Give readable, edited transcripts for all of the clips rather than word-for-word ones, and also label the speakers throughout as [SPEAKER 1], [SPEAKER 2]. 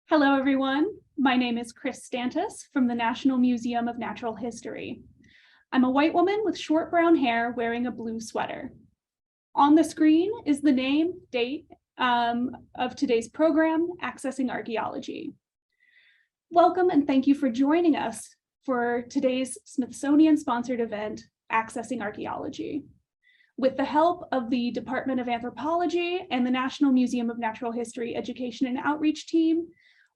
[SPEAKER 1] Hello, everyone. My name is Chris Stantis from the National Museum of Natural History. I'm a white woman with short brown hair wearing a blue sweater. On the screen is the name, date of today's program, Accessing Archaeology. Welcome and thank you for joining us for today's Smithsonian-sponsored event, Accessing Archaeology. With the help of the Department of Anthropology and the National Museum of Natural History Education and Outreach team,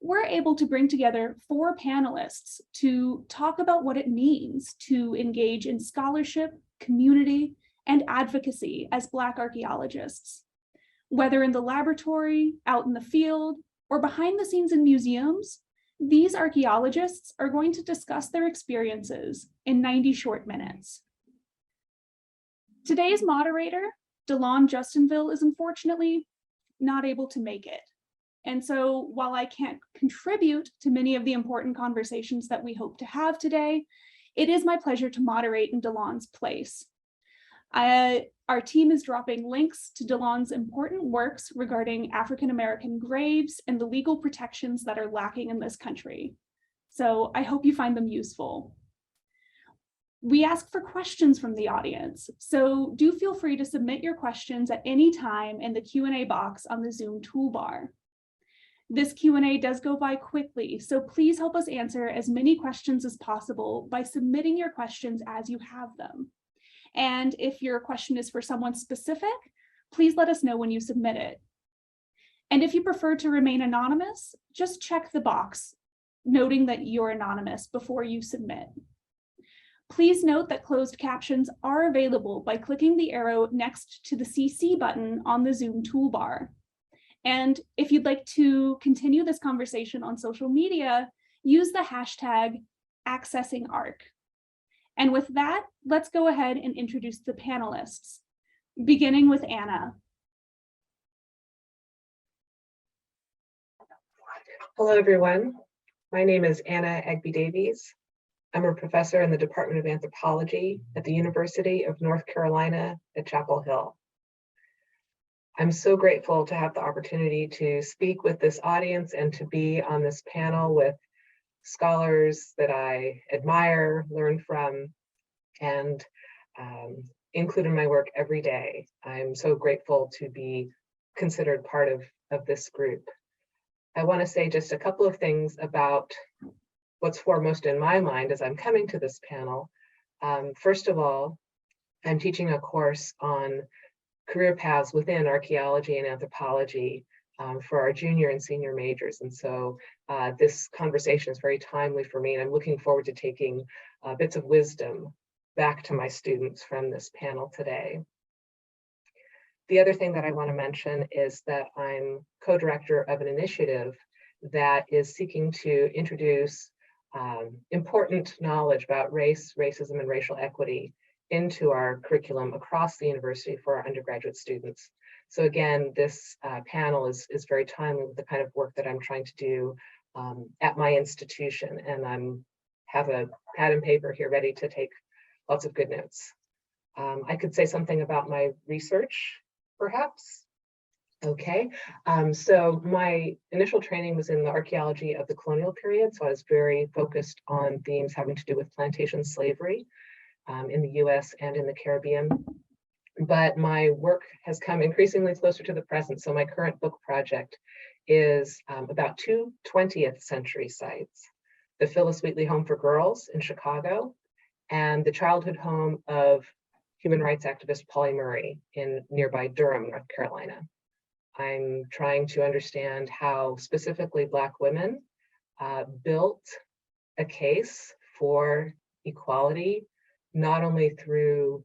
[SPEAKER 1] we're able to bring together 4 panelists to talk about what it means to engage in scholarship, community, and advocacy as Black archaeologists. Whether in the laboratory, out in the field, or behind the scenes in museums, these archaeologists are going to discuss their experiences in 90 short minutes. Today's moderator, Delon Justinville, is unfortunately not able to make it. And so while I can't contribute to many of the important conversations that we hope to have today, it is my pleasure to moderate in Delon's place. Our team is dropping links to Delon's important works regarding African-American graves and the legal protections that are lacking in this country. So I hope you find them useful. We ask for questions from the audience, so do feel free to submit your questions at any time in the Q&A box on the Zoom toolbar. This Q&A does go by quickly, so please help us answer as many questions as possible by submitting your questions as you have them. And if your question is for someone specific, please let us know when you submit it. And if you prefer to remain anonymous, just check the box, noting that you're anonymous before you submit. Please note that closed captions are available by clicking the arrow next to the CC button on the Zoom toolbar. And if you'd like to continue this conversation on social media, use the hashtag #AccessingArc. And with that, let's go ahead and introduce the panelists, beginning with Anna.
[SPEAKER 2] Hello, everyone. My name is Anna Egbe Davies. I'm a professor in the Department of Anthropology at the University of North Carolina at Chapel Hill. I'm so grateful to have the opportunity to speak with this audience and to be on this panel with scholars that I admire, learn from, and include in my work every day. I'm so grateful to be considered part of this group. I want to say just a couple of things about what's foremost in my mind as I'm coming to this panel. First of all, I'm teaching a course on career paths within archaeology and anthropology for our junior and senior majors. And so this conversation is very timely for me, and I'm looking forward to taking bits of wisdom back to my students from this panel today. The other thing that I want to mention is that I'm co-director of an initiative that is seeking to introduce important knowledge about race, racism, and racial equity into our curriculum across the university for our undergraduate students. So again, this panel is very timely with the kind of work that I'm trying to do at my institution, and I have a pad and paper here ready to take lots of good notes. I could say something about my research, perhaps. Okay, so my initial training was in the archaeology of the colonial period, so I was very focused on themes having to do with plantation slavery in the US and in the Caribbean. But my work has come increasingly closer to the present. So my current book project is about 2 20th century sites: the Phyllis Wheatley Home for Girls in Chicago and the childhood home of human rights activist Pauli Murray in nearby Durham, North Carolina. I'm trying to understand how specifically Black women built a case for equality, not only through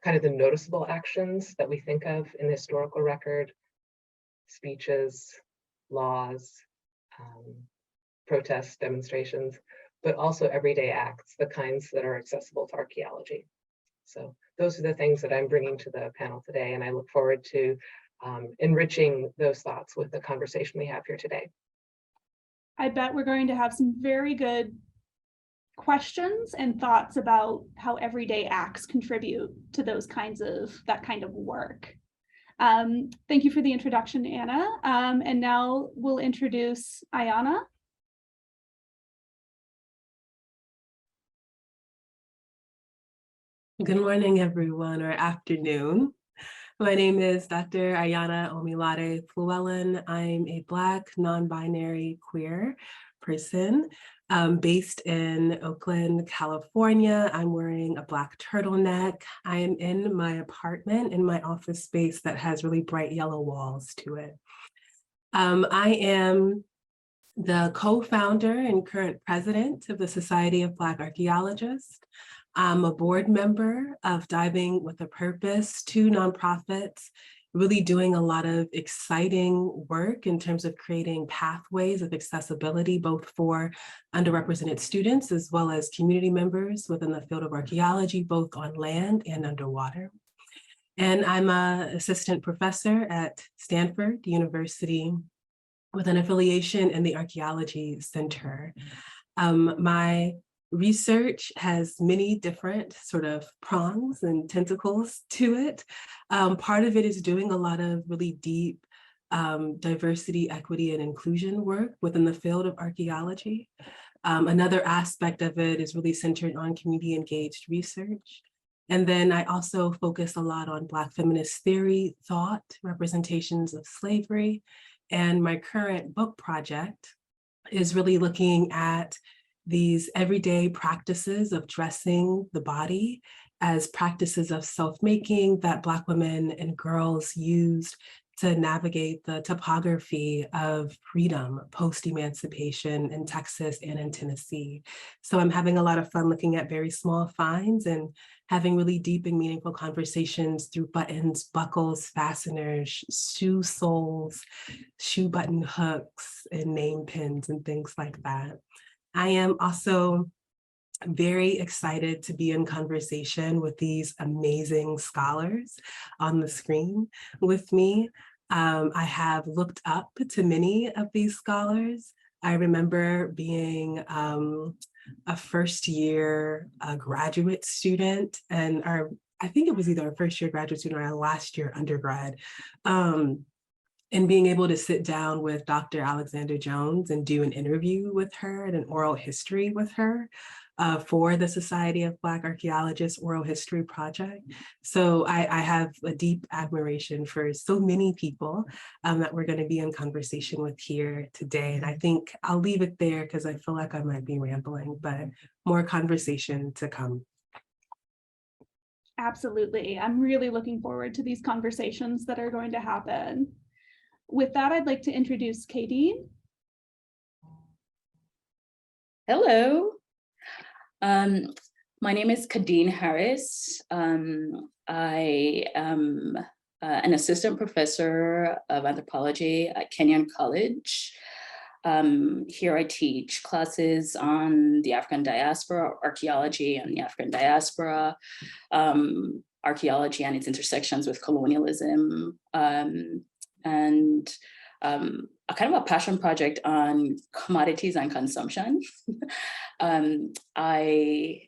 [SPEAKER 2] kind of the noticeable actions that we think of in the historical record, speeches, laws, protests, demonstrations, but also everyday acts, the kinds that are accessible to archaeology. So those are the things that I'm bringing to the panel today, and I look forward to enriching those thoughts with the conversation we have here today.
[SPEAKER 1] I bet we're going to have some very good questions and thoughts about how everyday acts contribute to that kind of work. Thank you for the introduction, Anna. And now we'll introduce Ayana.
[SPEAKER 3] Good morning, everyone, or afternoon. My name is Dr. Ayana Omilade Llewellyn. I'm a Black, non-binary, queer person based in Oakland, California. I'm wearing a Black turtleneck. I am in my apartment in my office space that has really bright yellow walls to it. I am the co-founder and current president of the Society of Black Archaeologists. I'm a board member of Diving with a Purpose, two nonprofits, really doing a lot of exciting work in terms of creating pathways of accessibility, both for underrepresented students as well as community members within the field of archaeology, both on land and underwater. And I'm an assistant professor at Stanford University with an affiliation in the Archaeology Center. My research has many different sort of prongs and tentacles to it. Part of it is doing a lot of really deep diversity, equity, and inclusion work within the field of archaeology. Another aspect of it is really centered on community engaged research. And then I also focus a lot on Black feminist theory, thought, representations of slavery. And my current book project is really looking at these everyday practices of dressing the body as practices of self-making that Black women and girls used to navigate the topography of freedom post-emancipation in Texas and in Tennessee. So I'm having a lot of fun looking at very small finds and having really deep and meaningful conversations through buttons, buckles, fasteners, shoe soles, shoe button hooks, and name pins and things like that. I am also very excited to be in conversation with these amazing scholars on the screen with me. I have looked up to many of these scholars. I remember being a first year graduate student, and I think it was either a first year graduate student or a last year undergrad. And being able to sit down with Dr. Alexandra Jones and do an interview with her and an oral history with her for the Society of Black Archaeologists Oral History Project. So I have a deep admiration for so many people that we're going to be in conversation with here today. And I think I'll leave it there because I feel like I might be rambling, but more conversation to come.
[SPEAKER 1] Absolutely. I'm really looking forward to these conversations that are going to happen. With that, I'd like to introduce Nadine.
[SPEAKER 4] Hello. My name is Nadine Harris. I am an assistant professor of anthropology at Kenyon College. Here I teach classes on the African diaspora, archaeology and the African diaspora, archaeology and its intersections with colonialism, and a kind of a passion project on commodities and consumption. I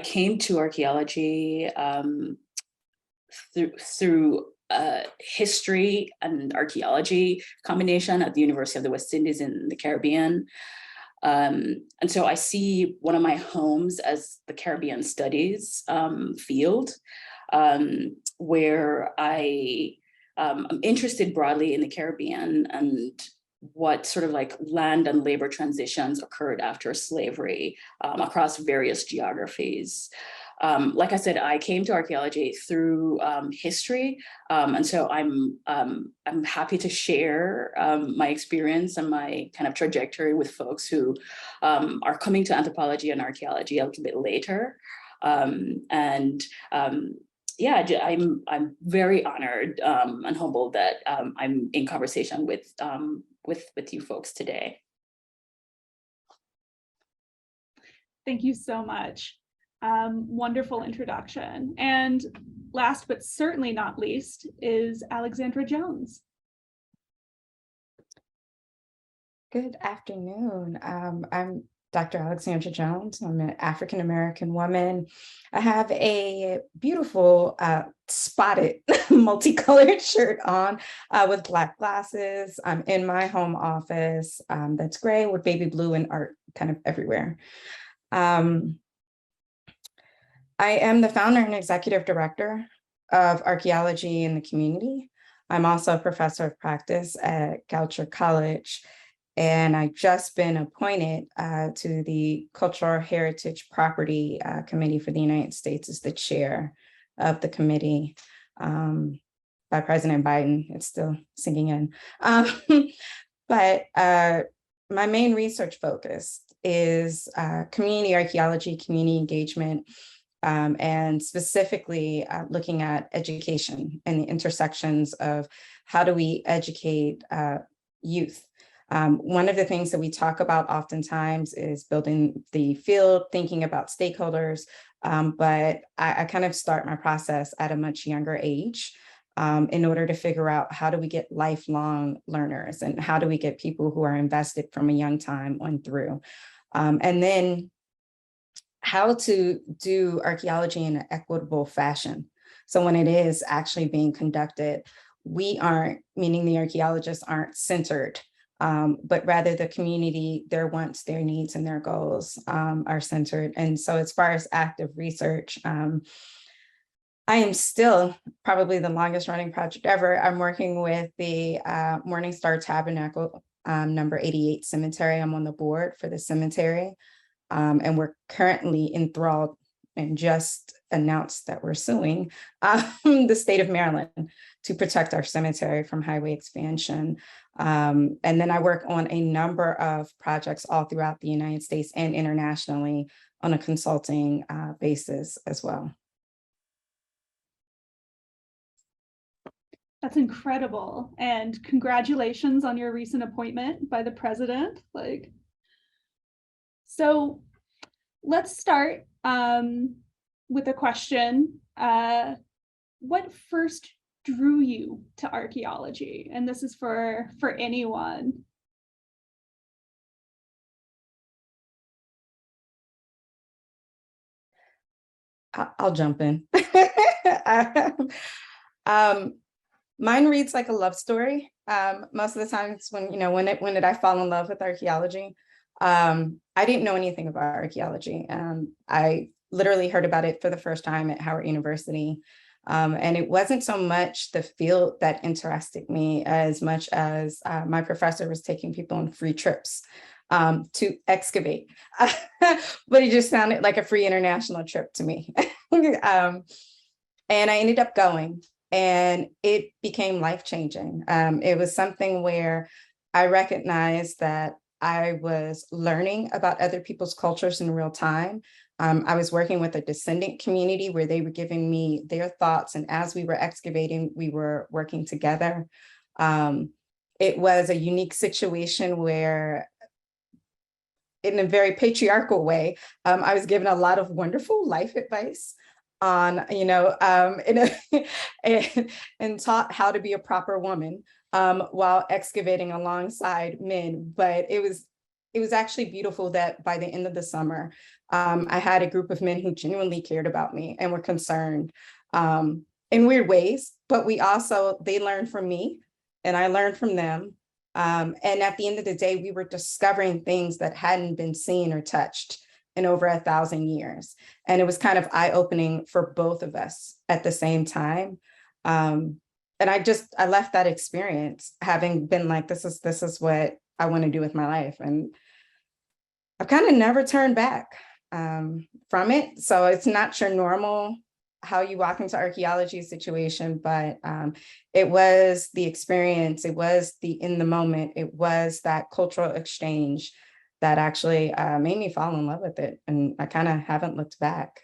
[SPEAKER 4] came to archaeology through history and archaeology combination at the University of the West Indies in the Caribbean. And so I see one of my homes as the Caribbean studies field, where I'm interested broadly in the Caribbean and what sort of like land and labor transitions occurred after slavery across various geographies. Like I said, I came to archaeology through history, and so I'm happy to share my experience and my kind of trajectory with folks who are coming to anthropology and archaeology a little bit later, yeah, I'm very honored and humbled that I'm in conversation with you folks today.
[SPEAKER 1] Thank you so much. Wonderful introduction. And last but certainly not least is Alexandra Jones.
[SPEAKER 5] Good afternoon. I'm Dr. Alexandra Jones. I'm an African-American woman. I have a beautiful spotted multicolored shirt on with Black glasses. I'm in my home office that's gray with baby blue and art kind of everywhere. I am the founder and executive director of archaeology in the community. I'm also a professor of practice at Goucher College, and I've just been appointed to the Cultural Heritage Property Committee for the United States as the chair of the committee by President Biden. It's still sinking in. But my main research focus is community archaeology, community engagement, and specifically looking at education and the intersections of how do we educate youth. One of the things that we talk about oftentimes is building the field, thinking about stakeholders, but I kind of start my process at a much younger age in order to figure out how do we get lifelong learners and how do we get people who are invested from a young time on through. And then how to do archaeology in an equitable fashion. So when it is actually being conducted, we aren't, meaning the archaeologists aren't centered, but rather the community, their wants, their needs, and their goals are centered. And so as far as active research, I am still probably the longest running project ever. I'm working with the Morningstar Tabernacle number 88 cemetery. I'm on the board for the cemetery. And we're currently enthralled and just announced that we're suing the state of Maryland to protect our cemetery from highway expansion. And then I work on a number of projects all throughout the United States and internationally on a consulting basis as well.
[SPEAKER 1] That's incredible. And congratulations on your recent appointment by the president. So let's start with a question. What first drew you to archaeology? And this is for anyone.
[SPEAKER 5] I'll jump in. Mine reads like a love story. Most of the times when did I fall in love with archaeology? I didn't know anything about archaeology. I literally heard about it for the first time at Howard University. And it wasn't so much the field that interested me as much as my professor was taking people on free trips to excavate. But it just sounded like a free international trip to me. And I ended up going, and it became life-changing. It was something where I recognized that I was learning about other people's cultures in real time. I was working with a descendant community where they were giving me their thoughts, and as we were excavating, we were working together. It was a unique situation where, in a very patriarchal way, I was given a lot of wonderful life advice on, and taught how to be a proper woman while excavating alongside men. But it was actually beautiful that by the end of the summer, I had a group of men who genuinely cared about me and were concerned in weird ways, but they learned from me and I learned from them. And at the end of the day, we were discovering things that hadn't been seen or touched in over 1,000 years. And it was kind of eye-opening for both of us at the same time. And I left that experience having been like, this is what I want to do with my life. And I've kind of never turned back from it. So it's not your normal how you walk into archaeology situation, but it was the experience, it was in the moment, it was that cultural exchange that actually made me fall in love with it. And I kind of haven't looked back.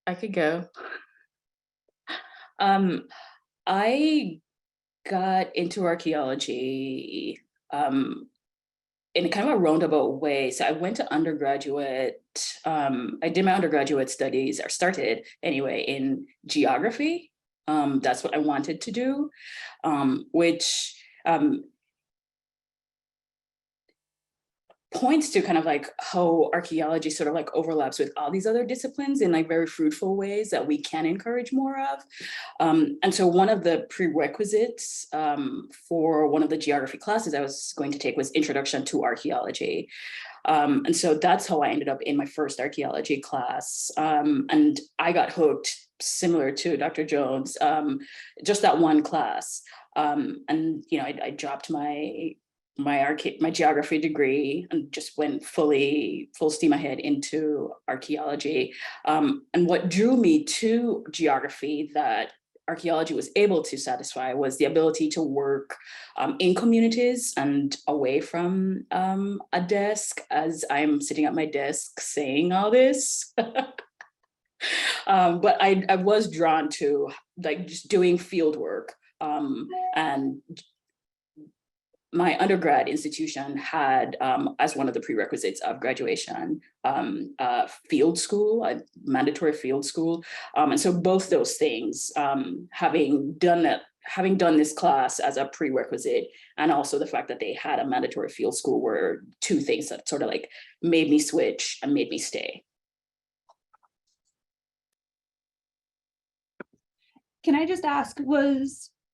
[SPEAKER 4] I could go. I got into archaeology in kind of a roundabout way. So I went to undergraduate, I did my undergraduate studies, or started anyway, in geography. That's what I wanted to do, which points to kind of like how archaeology sort of like overlaps with all these other disciplines in like very fruitful ways that we can encourage more of. And so one of the prerequisites for one of the geography classes I was going to take was Introduction to Archaeology. And so that's how I ended up in my first archaeology class. And I got hooked, similar to Dr. Jones, just that one class. And you know, I dropped my geography degree and just went full steam ahead into archaeology. And what drew me to geography that archaeology was able to satisfy was the ability to work in communities and away from a desk, as I'm sitting at my desk saying all this. But I was drawn to like just doing field work, and my undergrad institution had, as one of the prerequisites of graduation, field school, a mandatory field school. And so both those things, having done this class as a prerequisite, and also the fact that they had a mandatory field school, were two things that sort of like made me switch and made me stay.
[SPEAKER 1] Can I just ask,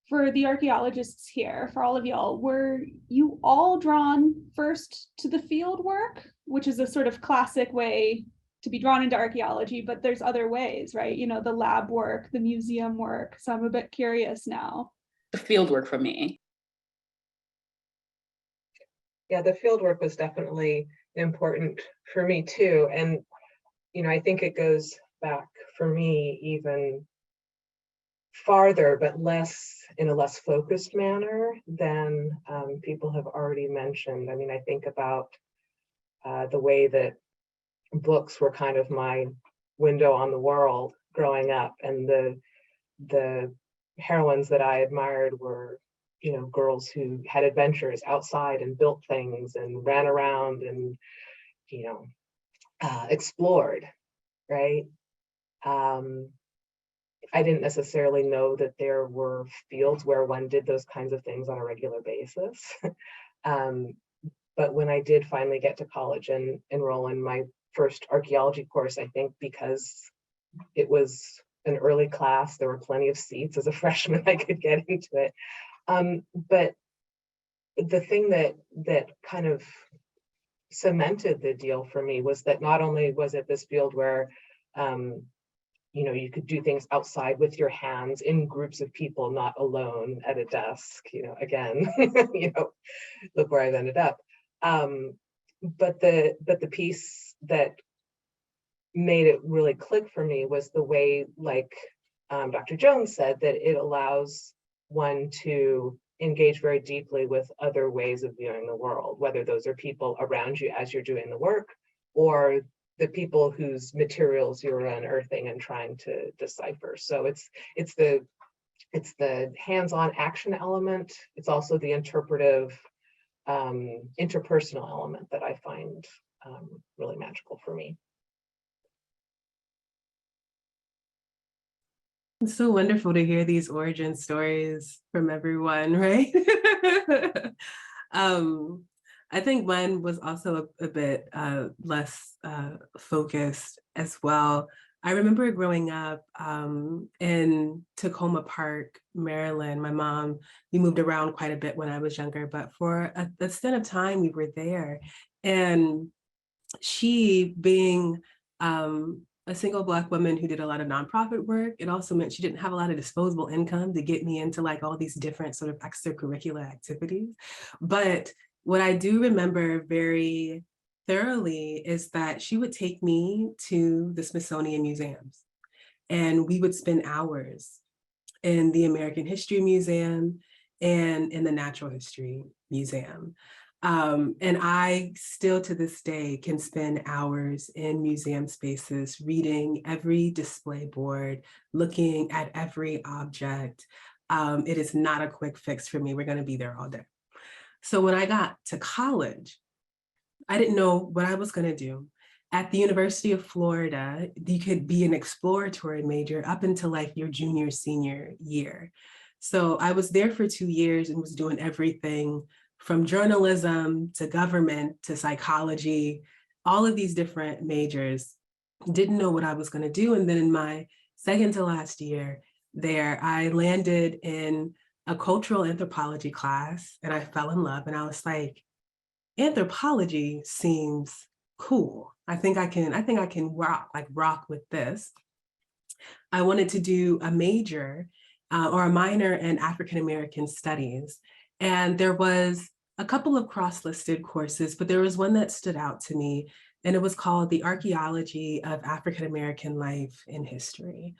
[SPEAKER 1] for the archaeologists here, for all of y'all, were you all drawn first to the field work, which is a sort of classic way to be drawn into archaeology, but there's other ways, right? You know, the lab work, the museum work. So I'm a bit curious now.
[SPEAKER 4] The field work for me.
[SPEAKER 2] Yeah, the field work was definitely important for me too. And, you know, I think it goes back for me even farther, but in a less focused manner than people have already mentioned. I mean, I think about the way that books were kind of my window on the world growing up, and the heroines that I admired were, you know, girls who had adventures outside and built things and ran around and, you know, explored, right? I didn't necessarily know that there were fields where one did those kinds of things on a regular basis. But when I did finally get to college and enroll in my first archaeology course, I think because it was an early class, there were plenty of seats. As a freshman, I could get into it. But the thing that kind of cemented the deal for me was that not only was it this field where you know, you could do things outside with your hands in groups of people, not alone at a desk, you know, again, you know, look where I've ended up. But the piece that made it really click for me was the way, like Dr. Jones said, that it allows one to engage very deeply with other ways of viewing the world, whether those are people around you as you're doing the work, or the people whose materials you're unearthing and trying to decipher. So it's the hands-on action element. It's also the interpretive, interpersonal element that I find really magical for me.
[SPEAKER 3] It's so wonderful to hear these origin stories from everyone, right? I think mine was also a bit less focused as well. I remember growing up in Tacoma Park, Maryland. My mom, we moved around quite a bit when I was younger, but for a stint of time we were there. And she, being a single Black woman who did a lot of nonprofit work, it also meant she didn't have a lot of disposable income to get me into like all these different sort of extracurricular activities. But what I do remember very thoroughly is that she would take me to the Smithsonian museums, and we would spend hours in the American History Museum and in the Natural History Museum. And I still to this day can spend hours in museum spaces reading every display board, looking at every object. It is not a quick fix for me. We're going to be there all day. So when I got to college, I didn't know what I was going to do. At the University of Florida, you could be an exploratory major up until like your junior, senior year. So I was there for 2 years and was doing everything from journalism to government to psychology, all of these different majors, didn't know what I was going to do. And then in my second to last year there, I landed in a cultural anthropology class and I fell in love, and I was like, anthropology seems cool. I think I can rock with this. I wanted to do a major or a minor in African American studies. And there was a couple of cross-listed courses, but there was one that stood out to me, and it was called the Archaeology of African American Life and History.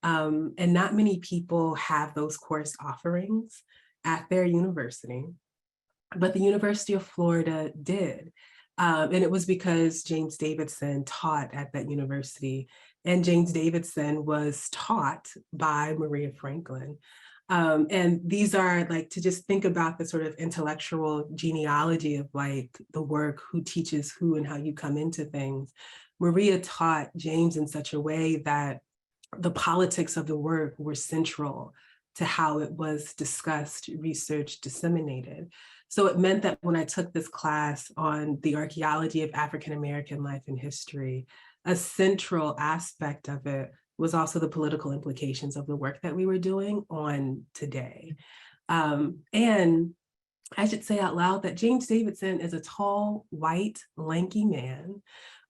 [SPEAKER 3] And not many people have those course offerings at their university, but the University of Florida did. And it was because James Davidson taught at that university, and James Davidson was taught by Maria Franklin. And these are like, to just think about the sort of intellectual genealogy of like the work, who teaches who and how you come into things. Maria taught James in such a way that the politics of the work were central to how it was discussed, researched, disseminated. So it meant that when I took this class on the archaeology of African American life and history, a central aspect of it was also the political implications of the work that we were doing on today. And I should say out loud that James Davidson is a tall, white, lanky man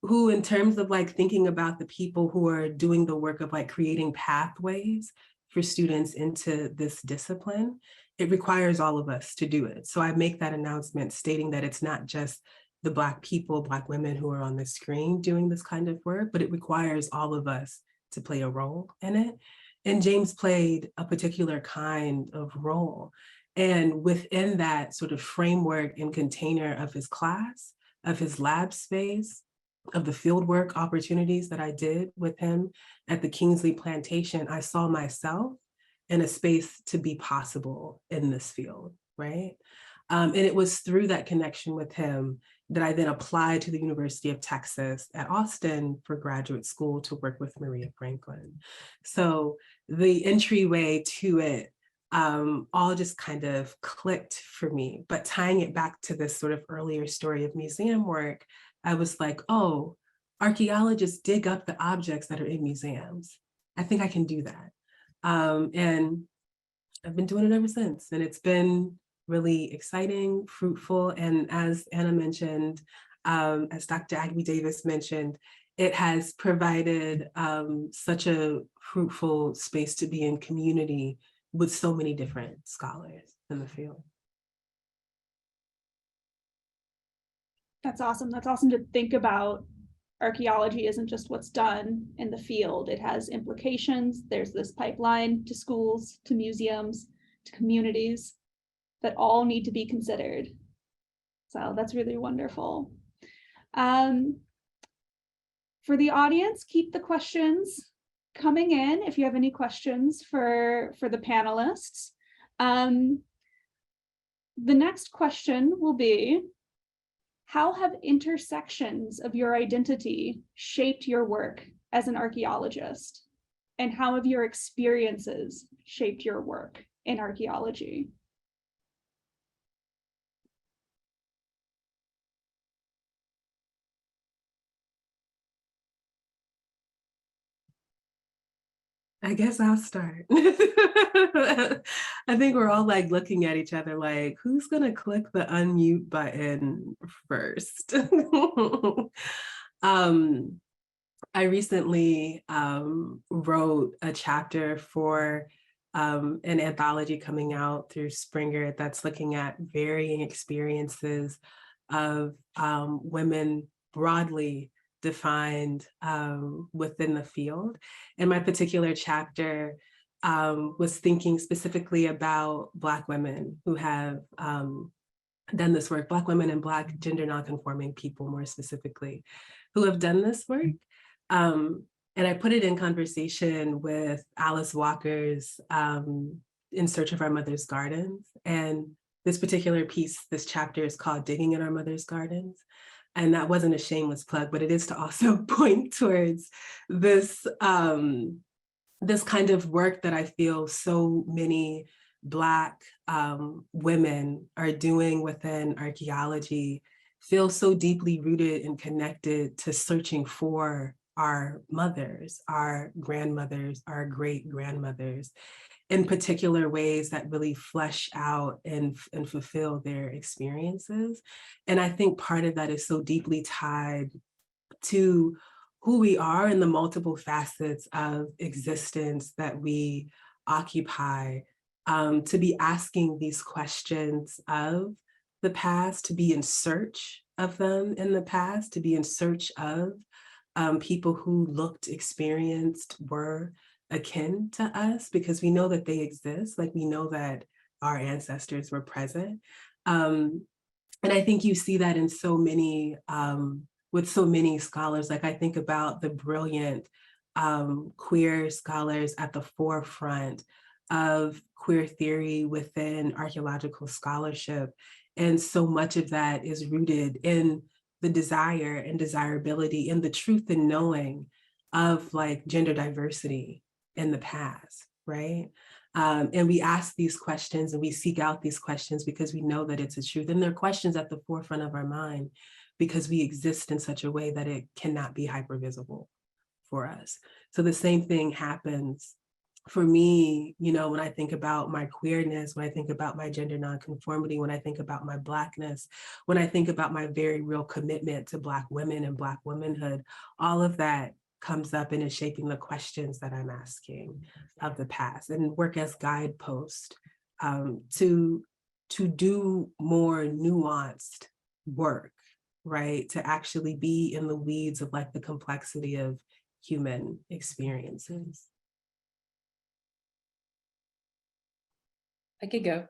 [SPEAKER 3] who, in terms of like thinking about the people who are doing the work of like creating pathways for students into this discipline, it requires all of us to do it. So I make that announcement stating that it's not just the Black people, Black women who are on the screen doing this kind of work, but it requires all of us to play a role in it. And James played a particular kind of role. And within that sort of framework and container of his class, of his lab space, of the fieldwork opportunities that I did with him at the Kingsley Plantation, I saw myself in a space to be possible in this field, right? And it was through that connection with him that I then applied to the University of Texas at Austin for graduate school to work with Maria Franklin. So the entryway to it all just kind of clicked for me. But tying it back to this sort of earlier story of museum work, I was like, oh, archaeologists dig up the objects that are in museums. I think I can do that. And I've been doing it ever since. And it's been really exciting, fruitful. And as Anna mentioned, as Dr. Egbe Davis mentioned, it has provided such a fruitful space to be in community with so many different scholars in the field.
[SPEAKER 1] That's awesome. That's awesome to think about. Archaeology isn't just what's done in the field. It has implications. There's this pipeline to schools, to museums, to communities that all need to be considered. So that's really wonderful. For the audience, keep the questions coming in if you have any questions for the panelists. The next question will be, how have intersections of your identity shaped your work as an archaeologist? And how have your experiences shaped your work in archaeology?
[SPEAKER 3] I guess I'll start. I think we're all like looking at each other like, who's gonna click the unmute button first? I recently wrote a chapter for an anthology coming out through Springer that's looking at varying experiences of women broadly defined within the field. And my particular chapter was thinking specifically about Black women who have done this work, Black women and Black gender nonconforming people more specifically, who have done this work. And I put it in conversation with Alice Walker's In Search of Our Mother's Gardens. And this particular piece, this chapter is called Digging in Our Mother's Gardens. And that wasn't a shameless plug, but it is to also point towards this, this kind of work that I feel so many Black women are doing within archaeology feels so deeply rooted and connected to searching for our mothers, our grandmothers, our great-grandmothers, in particular ways that really flesh out and fulfill their experiences. And I think part of that is so deeply tied to who we are and the multiple facets of existence that we occupy, to be asking these questions of the past, to be in search of them in the past, to be in search of people who looked, experienced, were akin to us, because we know that they exist, like we know that our ancestors were present. And I think you see that in so many, with so many scholars. Like I think about the brilliant queer scholars at the forefront of queer theory within archaeological scholarship. And so much of that is rooted in the desire and desirability and the truth and knowing of like gender diversity in the past, right? And we ask these questions and we seek out these questions because we know that it's a truth. And they're questions at the forefront of our mind because we exist in such a way that it cannot be hypervisible for us. So the same thing happens for me, you know, when I think about my queerness, when I think about my gender nonconformity, when I think about my Blackness, when I think about my very real commitment to Black women and Black womanhood, all of that comes up and is shaping the questions that I'm asking of the past, and work as guidepost to do more nuanced work, right? To actually be in the weeds of like the complexity of human experiences.
[SPEAKER 4] I could go.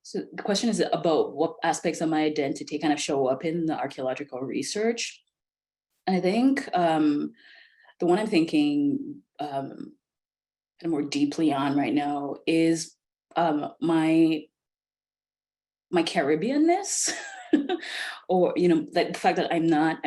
[SPEAKER 4] So the question is about what aspects of my identity kind of show up in the archaeological research. And I think the one I'm thinking kind of more deeply on right now is my Caribbeanness, or that the fact that I'm not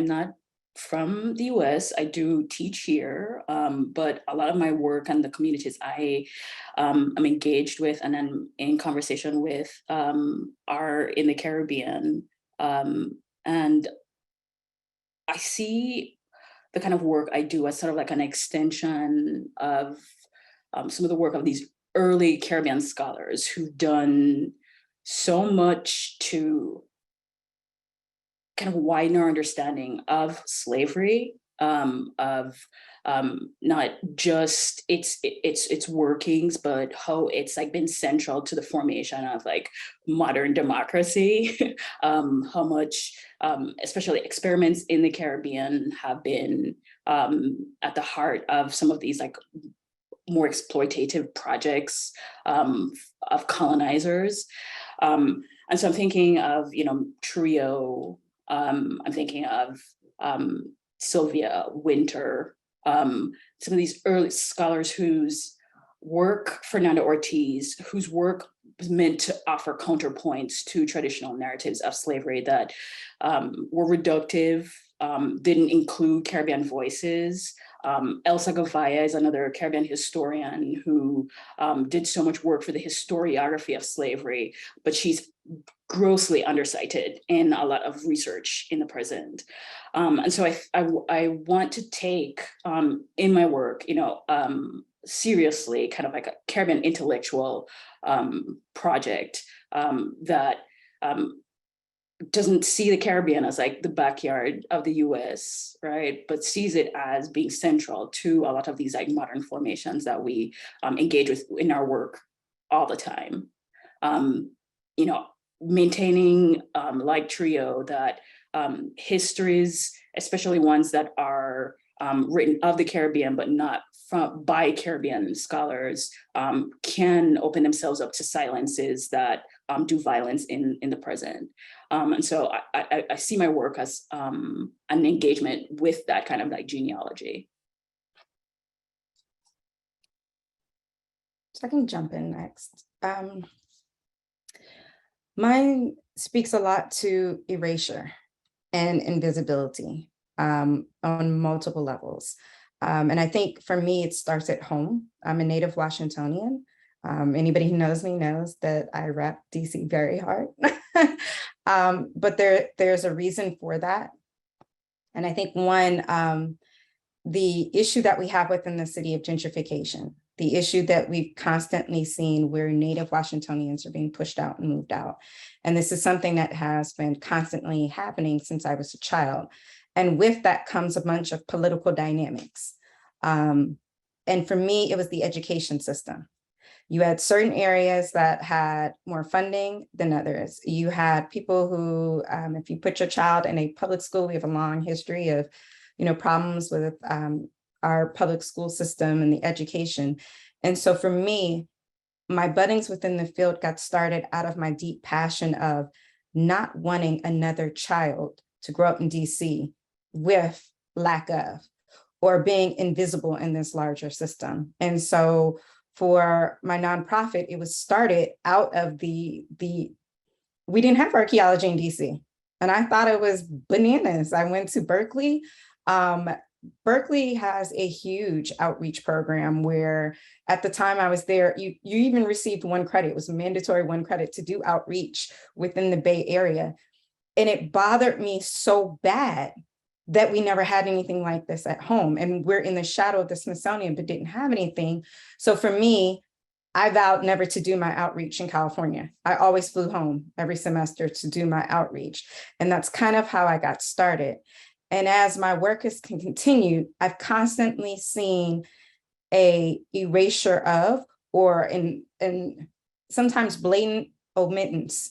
[SPEAKER 4] from the US. I do teach here, but a lot of my work and the communities I'm engaged with and I'm in conversation with are in the Caribbean. And I see the kind of work I do as sort of like an extension of some of the work of these early Caribbean scholars who've done so much to kind of widen our understanding of slavery, of not just its workings, but how it's like been central to the formation of like modern democracy. How much, especially experiments in the Caribbean, have been at the heart of some of these like more exploitative projects of colonizers. And so I'm thinking of, Trio. I'm thinking of Sylvia Winter, some of these early scholars whose work, Fernanda Ortiz, whose work was meant to offer counterpoints to traditional narratives of slavery that were reductive, didn't include Caribbean voices. Elsa Gavaya is another Caribbean historian who did so much work for the historiography of slavery, but she's grossly undercited in a lot of research in the present. And so I want to take in my work, seriously, kind of like a Caribbean intellectual project that doesn't see the Caribbean as like the backyard of the US, right? But sees it as being central to a lot of these like modern formations that we engage with in our work all the time. Maintaining like Trio that histories, especially ones that are written of the Caribbean, but not by Caribbean scholars, can open themselves up to silences that do violence in the present. And so I see my work as an engagement with that kind of like genealogy.
[SPEAKER 5] So I can jump in next. Mine speaks a lot to erasure and invisibility on multiple levels. And I think for me, it starts at home. I'm a native Washingtonian. Anybody who knows me knows that I rep DC very hard. But there's a reason for that. And I think one, the issue that we have within the city of gentrification, the issue that we've constantly seen where native Washingtonians are being pushed out and moved out. And this is something that has been constantly happening since I was a child. And with that comes a bunch of political dynamics. And for me, it was the education system. You had certain areas that had more funding than others. You had people who, if you put your child in a public school, we have a long history of, problems with our public school system and the education. And so for me, my buddings within the field got started out of my deep passion of not wanting another child to grow up in DC with lack of, or being invisible in this larger system. And so for my nonprofit, it was started out of we didn't have archaeology in DC. And I thought it was bananas. I went to Berkeley. Berkeley has a huge outreach program where at the time I was there, you even received 1 credit. It was a mandatory 1 credit to do outreach within the Bay Area. And it bothered me so bad that we never had anything like this at home. And we're in the shadow of the Smithsonian, but didn't have anything. So for me, I vowed never to do my outreach in California. I always flew home every semester to do my outreach. And that's kind of how I got started. And as my work has continued, I've constantly seen a erasure of, or in sometimes blatant omittance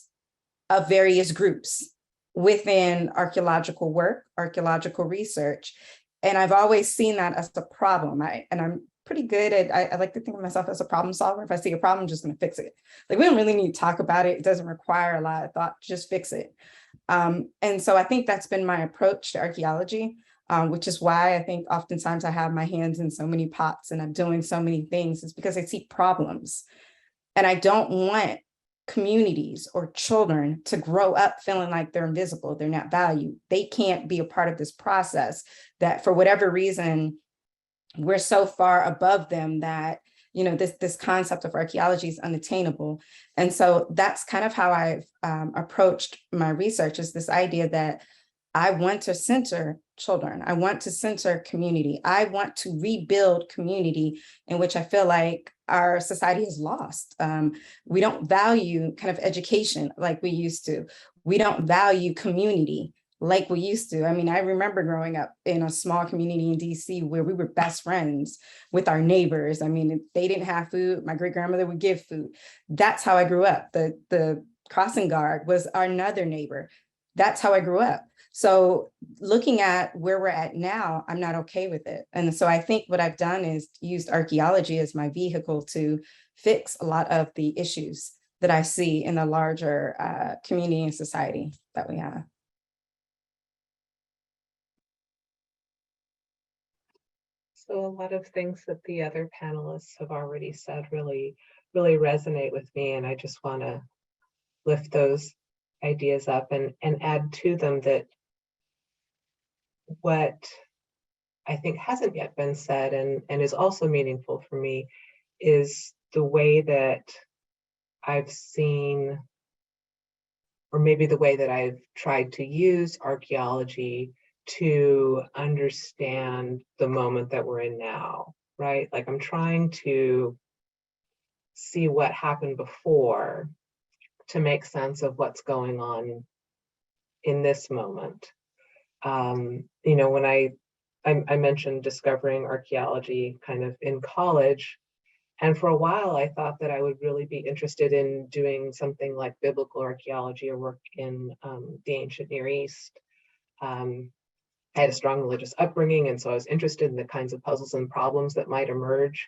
[SPEAKER 5] of various groups within archaeological work, archaeological research. And I've always seen that as a problem. I'm pretty good at, I like to think of myself as a problem solver. If I see a problem, I'm just going to fix it. Like, we don't really need to talk about it. It doesn't require a lot of thought, just fix it. And so I think that's been my approach to archaeology, which is why I think oftentimes I have my hands in so many pots and I'm doing so many things, is because I see problems. And I don't want communities or children to grow up feeling like they're invisible, they're not valued. They can't be a part of this process, that for whatever reason, we're so far above them that, this concept of archaeology is unattainable. And so that's kind of how I've approached my research, is this idea that I want to center children. I want to center community. I want to rebuild community in which I feel like our society has lost. We don't value kind of education like we used to. We don't value community like we used to. I mean, I remember growing up in a small community in DC where we were best friends with our neighbors. I mean, if they didn't have food, my great grandmother would give food. That's how I grew up. The crossing guard was another neighbor. That's how I grew up. So looking at where we're at now, I'm not okay with it. And so I think what I've done is used archaeology as my vehicle to fix a lot of the issues that I see in the larger community and society that we have.
[SPEAKER 2] So a lot of things that the other panelists have already said really resonate with me. And I just want to lift those ideas up and add to them that what I think hasn't yet been said and is also meaningful for me is the way that I've seen, or maybe the way that I've tried to use archaeology to understand the moment that we're in now, right? Like, I'm trying to see what happened before to make sense of what's going on in this moment. When I mentioned discovering archaeology kind of in college, and for a while I thought that I would really be interested in doing something like biblical archaeology or work in the ancient Near East. I had a strong religious upbringing, and so I was interested in the kinds of puzzles and problems that might emerge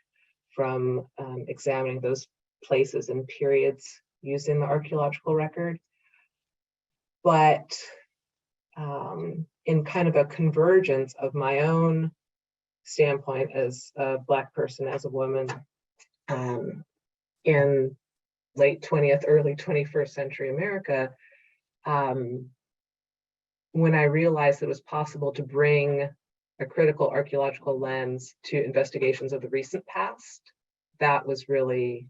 [SPEAKER 2] from examining those places and periods used in the archaeological record. But in kind of a convergence of my own standpoint as a Black person, as a woman, in late 20th, early 21st century America, when I realized it was possible to bring a critical archaeological lens to investigations of the recent past, that was really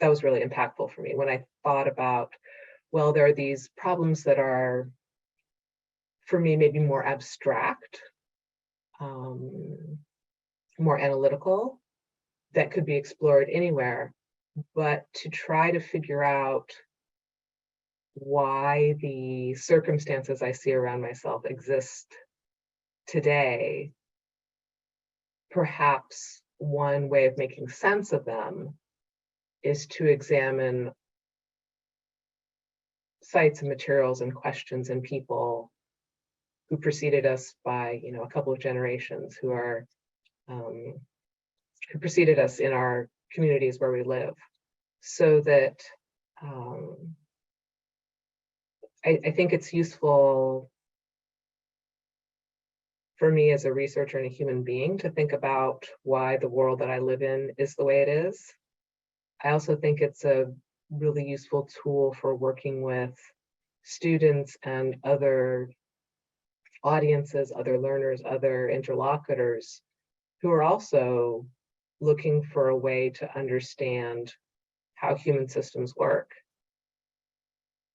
[SPEAKER 2] impactful for me when I thought about, well, there are these problems that are, for me, maybe more abstract, more analytical, that could be explored anywhere, but to try to figure out why the circumstances I see around myself exist today, perhaps one way of making sense of them is to examine sites and materials and questions and people who preceded us by, a couple of generations, who preceded us in our communities where we live, so that I think it's useful for me as a researcher and a human being to think about why the world that I live in is the way it is. I also think it's a really useful tool for working with students and other audiences, other learners, other interlocutors who are also looking for a way to understand how human systems work.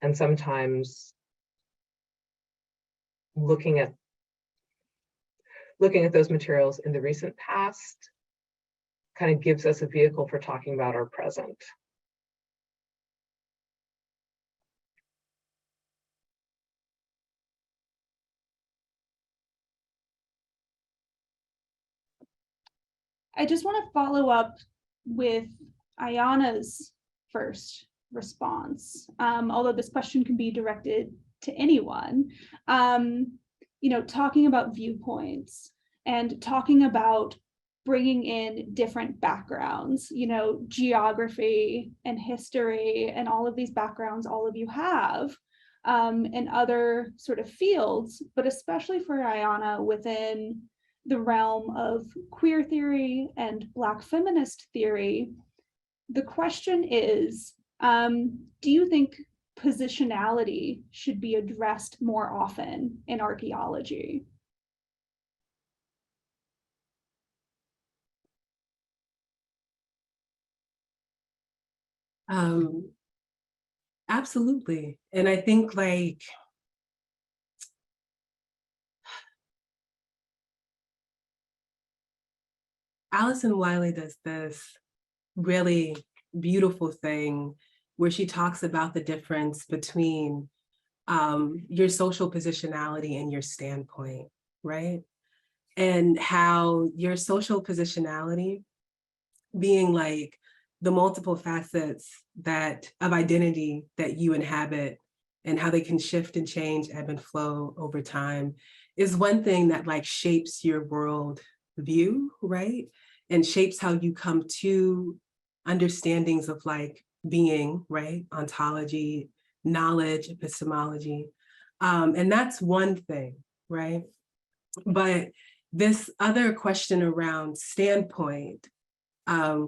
[SPEAKER 2] And sometimes looking at those materials in the recent past kind of gives us a vehicle for talking about our present.
[SPEAKER 1] I just want to follow up with Ayana's first response, although this question can be directed to anyone. Talking about viewpoints and talking about bringing in different backgrounds, geography and history and all of these backgrounds all of you have in other sort of fields, but especially for Ayana within the realm of queer theory and Black feminist theory. The question is, do you think positionality should be addressed more often in archaeology?
[SPEAKER 3] Absolutely. And I think Alison Wiley does this really beautiful thing where she talks about the difference between your social positionality and your standpoint, right? And how your social positionality being the multiple facets of identity that you inhabit and how they can shift and change, ebb and flow over time is one thing that shapes your world view, right? And shapes how you come to understandings of being, right? Ontology, knowledge, epistemology. And that's one thing, right? But this other question around standpoint,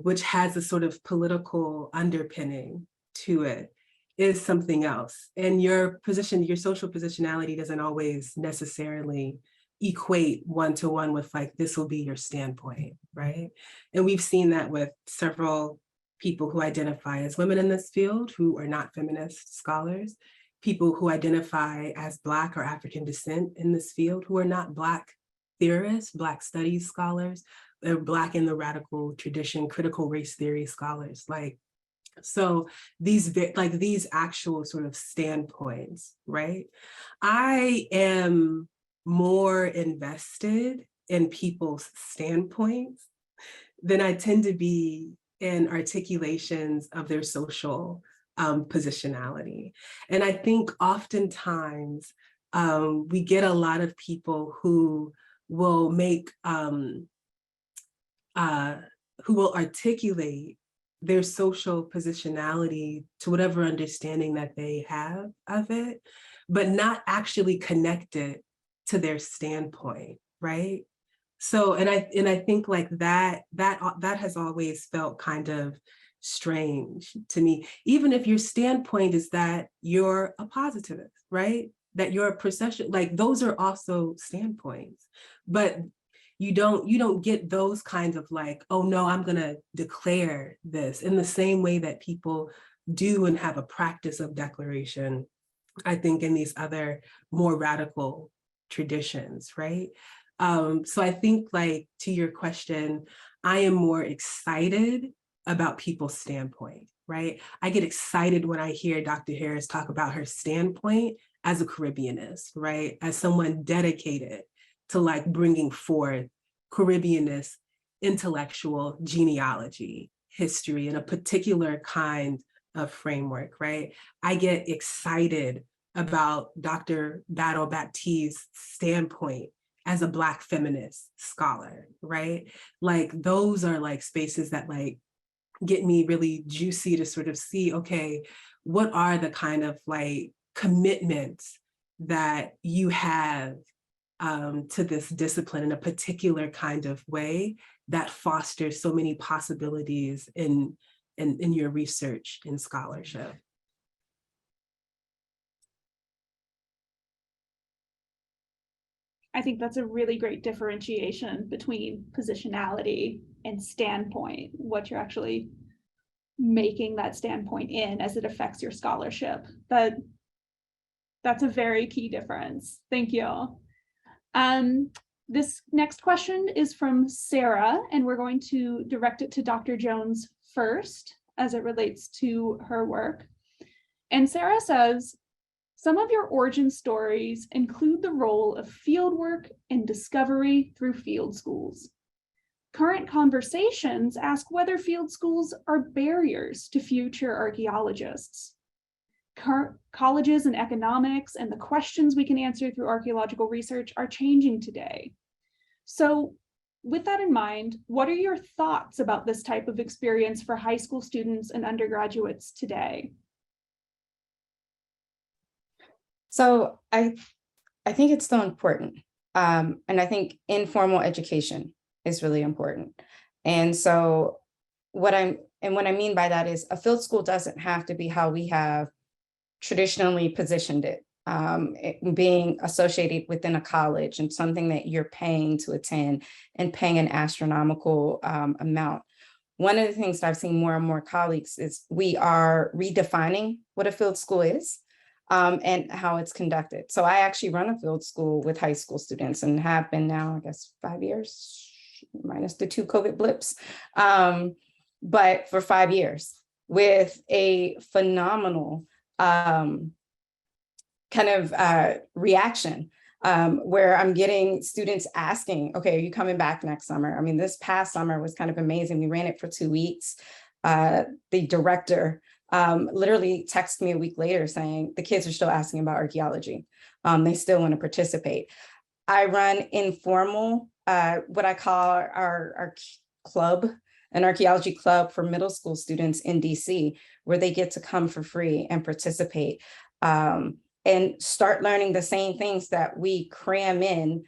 [SPEAKER 3] which has a sort of political underpinning to it, is something else. And your social positionality doesn't always necessarily equate one-to-one with this will be your standpoint, right? And we've seen that with several people who identify as women in this field who are not feminist scholars, people who identify as Black or African descent in this field who are not Black theorists, Black studies scholars, they're Black in the radical tradition, critical race theory scholars. So these actual sort of standpoints, right? I am more invested in people's standpoints than I tend to be in articulations of their social positionality. And I think oftentimes we get a lot of people who will who will articulate their social positionality to whatever understanding that they have of it, but not actually connect it to their standpoint, right? So, and I think that has always felt kind of strange to me, even if your standpoint is that you're a positivist, right? that your procession, like those are also standpoints, but you don't get those kinds of like, oh no, I'm gonna declare this in the same way that people do and have a practice of declaration, I think, in these other more radical traditions, right? So I think, like, to your question, I am more excited about people's standpoint, right? I get excited when I hear Dr. Harris talk about her standpoint as a Caribbeanist, right? As someone dedicated to like bringing forth Caribbeanist intellectual genealogy, history, in a particular kind of framework, right? I get excited about Dr. Battle Baptiste's standpoint as a Black feminist scholar, right? Like those are like spaces that like get me really juicy to sort of see, okay, what are the kind of like commitments that you have to this discipline in a particular kind of way that fosters so many possibilities in your research and scholarship.
[SPEAKER 1] I think that's a really great differentiation between positionality and standpoint, what you're actually making that standpoint in as it affects your scholarship. That's a very key difference. Thank you. This next question is from Sarah, and we're going to direct it to Dr. Jones first as it relates to her work. And Sarah says, some of your origin stories include the role of fieldwork and discovery through field schools. Current conversations ask whether field schools are barriers to future archaeologists. Colleges and economics and the questions we can answer through archaeological research are changing today. So with that in mind, what are your thoughts about this type of experience for high school students and undergraduates today?
[SPEAKER 5] So I think it's so important. And I think informal education is really important. And so what I mean by that is a field school doesn't have to be how we have traditionally positioned it, being associated within a college and something that you're paying to attend and paying an astronomical amount. One of the things that I've seen more and more colleagues is we are redefining what a field school is and how it's conducted. So I actually run a field school with high school students and have been now, I guess, 5 years, minus the 2 COVID blips, but for 5 years with a phenomenal reaction where I'm getting students asking, okay, are you coming back next summer? I mean, this past summer was kind of amazing. We ran it for 2 weeks. The director literally texted me a week later saying the kids are still asking about archaeology. They still want to participate. I run informal, what I call our club, an archaeology club for middle school students in DC, where they get to come for free and participate and start learning the same things that we cram in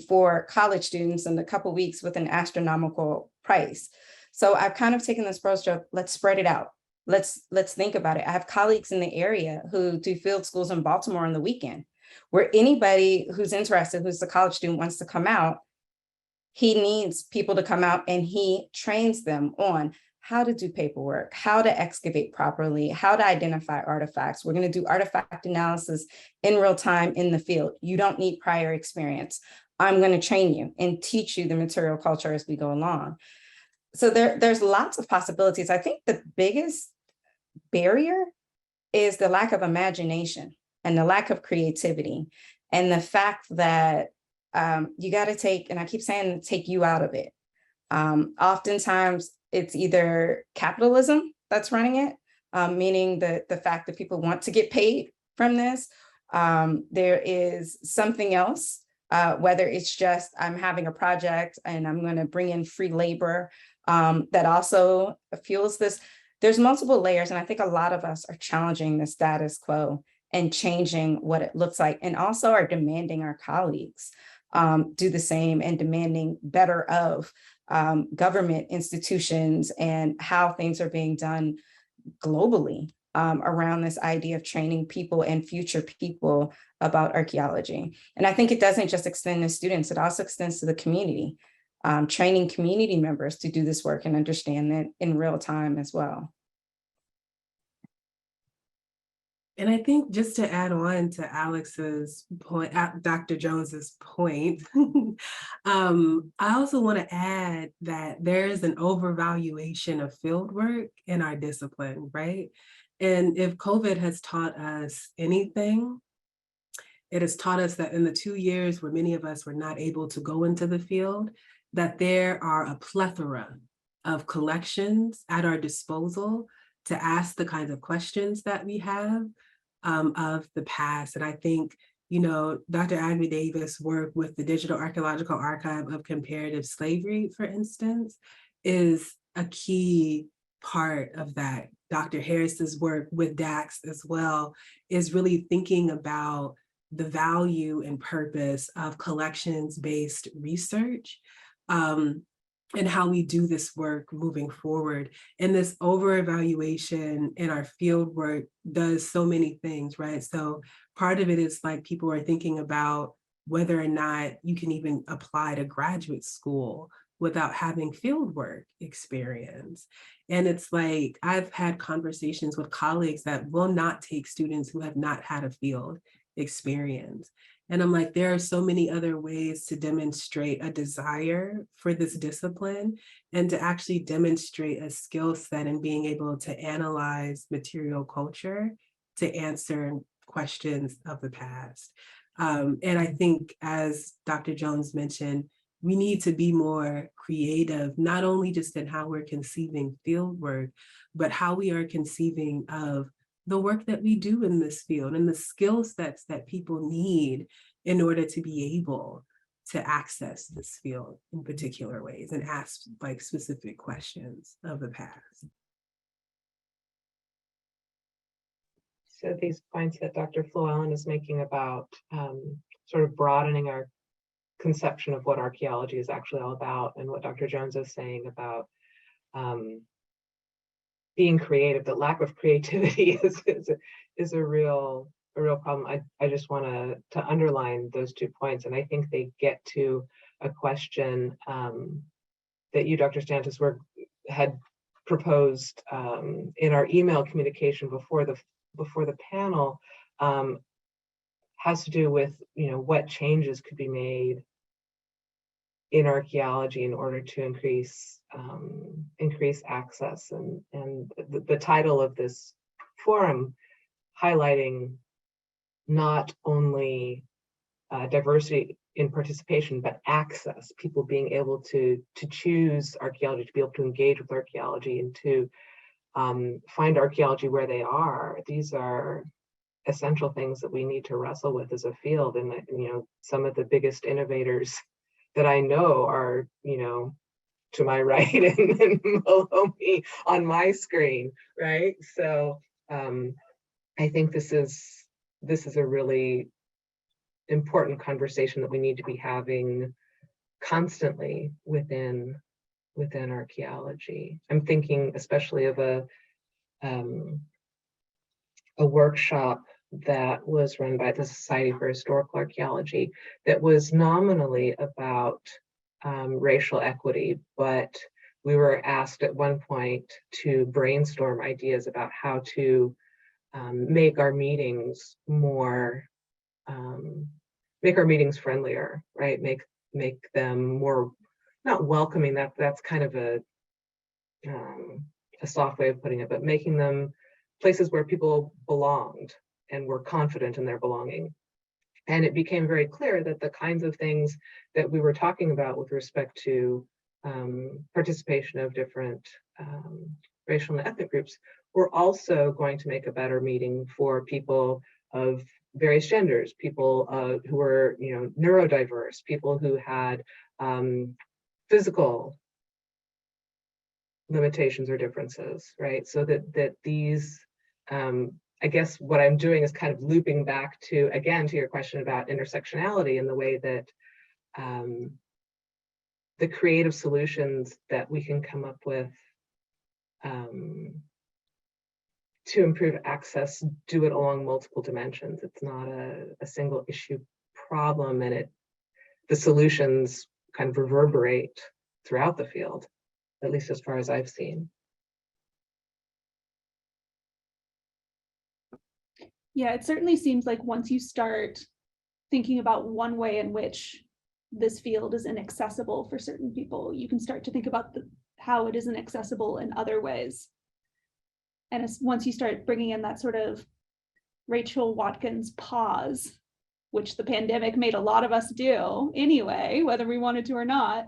[SPEAKER 5] for college students in a couple of weeks with an astronomical price. So I've kind of taken this approach of let's spread it out. Let's think about it. I have colleagues in the area who do field schools in Baltimore on the weekend, where anybody who's interested, who's a college student, wants to come out. He needs people to come out and he trains them on how to do paperwork, how to excavate properly, how to identify artifacts. We're going to do artifact analysis in real time in the field. You don't need prior experience. I'm going to train you and teach you the material culture as we go along. So there's lots of possibilities. I think the biggest barrier is the lack of imagination and the lack of creativity and the fact that you got to take, and I keep saying, take you out of it. Oftentimes it's either capitalism that's running it, meaning the fact that people want to get paid from this. There is something else, whether it's just I'm having a project and I'm going to bring in free labor that also fuels this. There's multiple layers, and I think a lot of us are challenging the status quo and changing what it looks like, and also are demanding our colleagues do the same and demanding better of government institutions and how things are being done globally around this idea of training people and future people about archaeology. And I think it doesn't just extend to students, it also extends to the community, training community members to do this work and understand it in real time as well.
[SPEAKER 3] And I think just to add on to Alex's point, Dr. Jones's point, I also want to add that there is an overvaluation of fieldwork in our discipline, right? And if COVID has taught us anything, it has taught us that in the 2 years where many of us were not able to go into the field, that there are a plethora of collections at our disposal to ask the kinds of questions that we have of the past. And I think, you know, Dr. Egbe Davis' work with the Digital Archaeological Archive of Comparative Slavery, for instance, is a key part of that. Dr. Harris's work with DAX as well is really thinking about the value and purpose of collections-based research, and how we do this work moving forward. And this over-evaluation in our field work does so many things, right? So part of it is like people are thinking about whether or not you can even apply to graduate school without having fieldwork experience. And it's like, I've had conversations with colleagues that will not take students who have not had a field experience. And I'm like, there are so many other ways to demonstrate a desire for this discipline and to actually demonstrate a skill set in being able to analyze material culture to answer questions of the past. And I think, as Dr. Jones mentioned, we need to be more creative, not only just in how we're conceiving field work, but how we are conceiving of the work that we do in this field and the skill sets that people need in order to be able to access this field in particular ways and ask like specific questions of the past.
[SPEAKER 2] So these points that Dr. Llewellyn is making about sort of broadening our conception of what archaeology is actually all about, and what Dr. Jones is saying about being creative, the lack of creativity is a real problem. I just want to underline those 2 points, and I think they get to a question that you, Dr. Stantis, had proposed in our email communication before the panel, has to do with, you know, what changes could be made in archaeology in order to increase access, and the title of this forum highlighting not only diversity in participation, but access, people being able to choose archaeology, to be able to engage with archaeology, and to find archaeology where they are. These are essential things that we need to wrestle with as a field. And, you know, some of the biggest innovators that I know are, you know, to my right and below me on my screen, right? So I think this is a really important conversation that we need to be having constantly within archaeology. I'm thinking especially of a workshop that was run by the Society for Historical Archaeology that was nominally about racial equity, but we were asked at one point to brainstorm ideas about how to make our meetings more, make our meetings friendlier, right? Make them more, not welcoming, that's kind of a soft way of putting it, but making them places where people belonged and were confident in their belonging. And it became very clear that the kinds of things that we were talking about with respect to participation of different racial and ethnic groups were also going to make a better meeting for people of various genders, people who were, you know, neurodiverse, people who had physical limitations or differences, right? So that these, I guess what I'm doing is kind of looping back to, again, to your question about intersectionality and the way that the creative solutions that we can come up with to improve access, do it along multiple dimensions. It's not a single issue problem, and the solutions kind of reverberate throughout the field, at least as far as I've seen.
[SPEAKER 1] Yeah, it certainly seems like once you start thinking about one way in which this field is inaccessible for certain people, you can start to think about how it is inaccessible in other ways. And once you start bringing in that sort of Rachel Watkins pause, which the pandemic made a lot of us do anyway, whether we wanted to or not,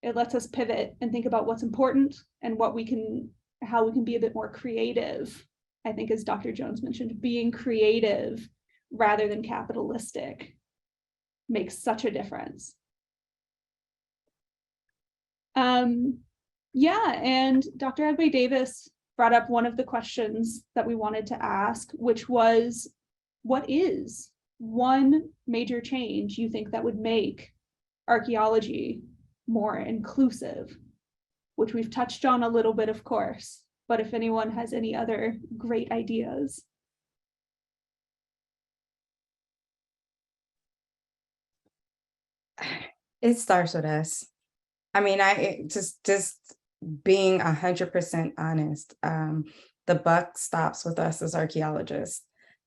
[SPEAKER 1] it lets us pivot and think about what's important and how we can be a bit more creative. I think, as Dr. Jones mentioned, being creative rather than capitalistic makes such a difference. Yeah, and Dr. Egbe Davis brought up one of the questions that we wanted to ask, which was, what is one major change you think that would make archaeology more inclusive? Which we've touched on a little bit, of course, but if anyone has any other great ideas.
[SPEAKER 5] It starts with us. I mean, just being 100% honest, the buck stops with us as archaeologists.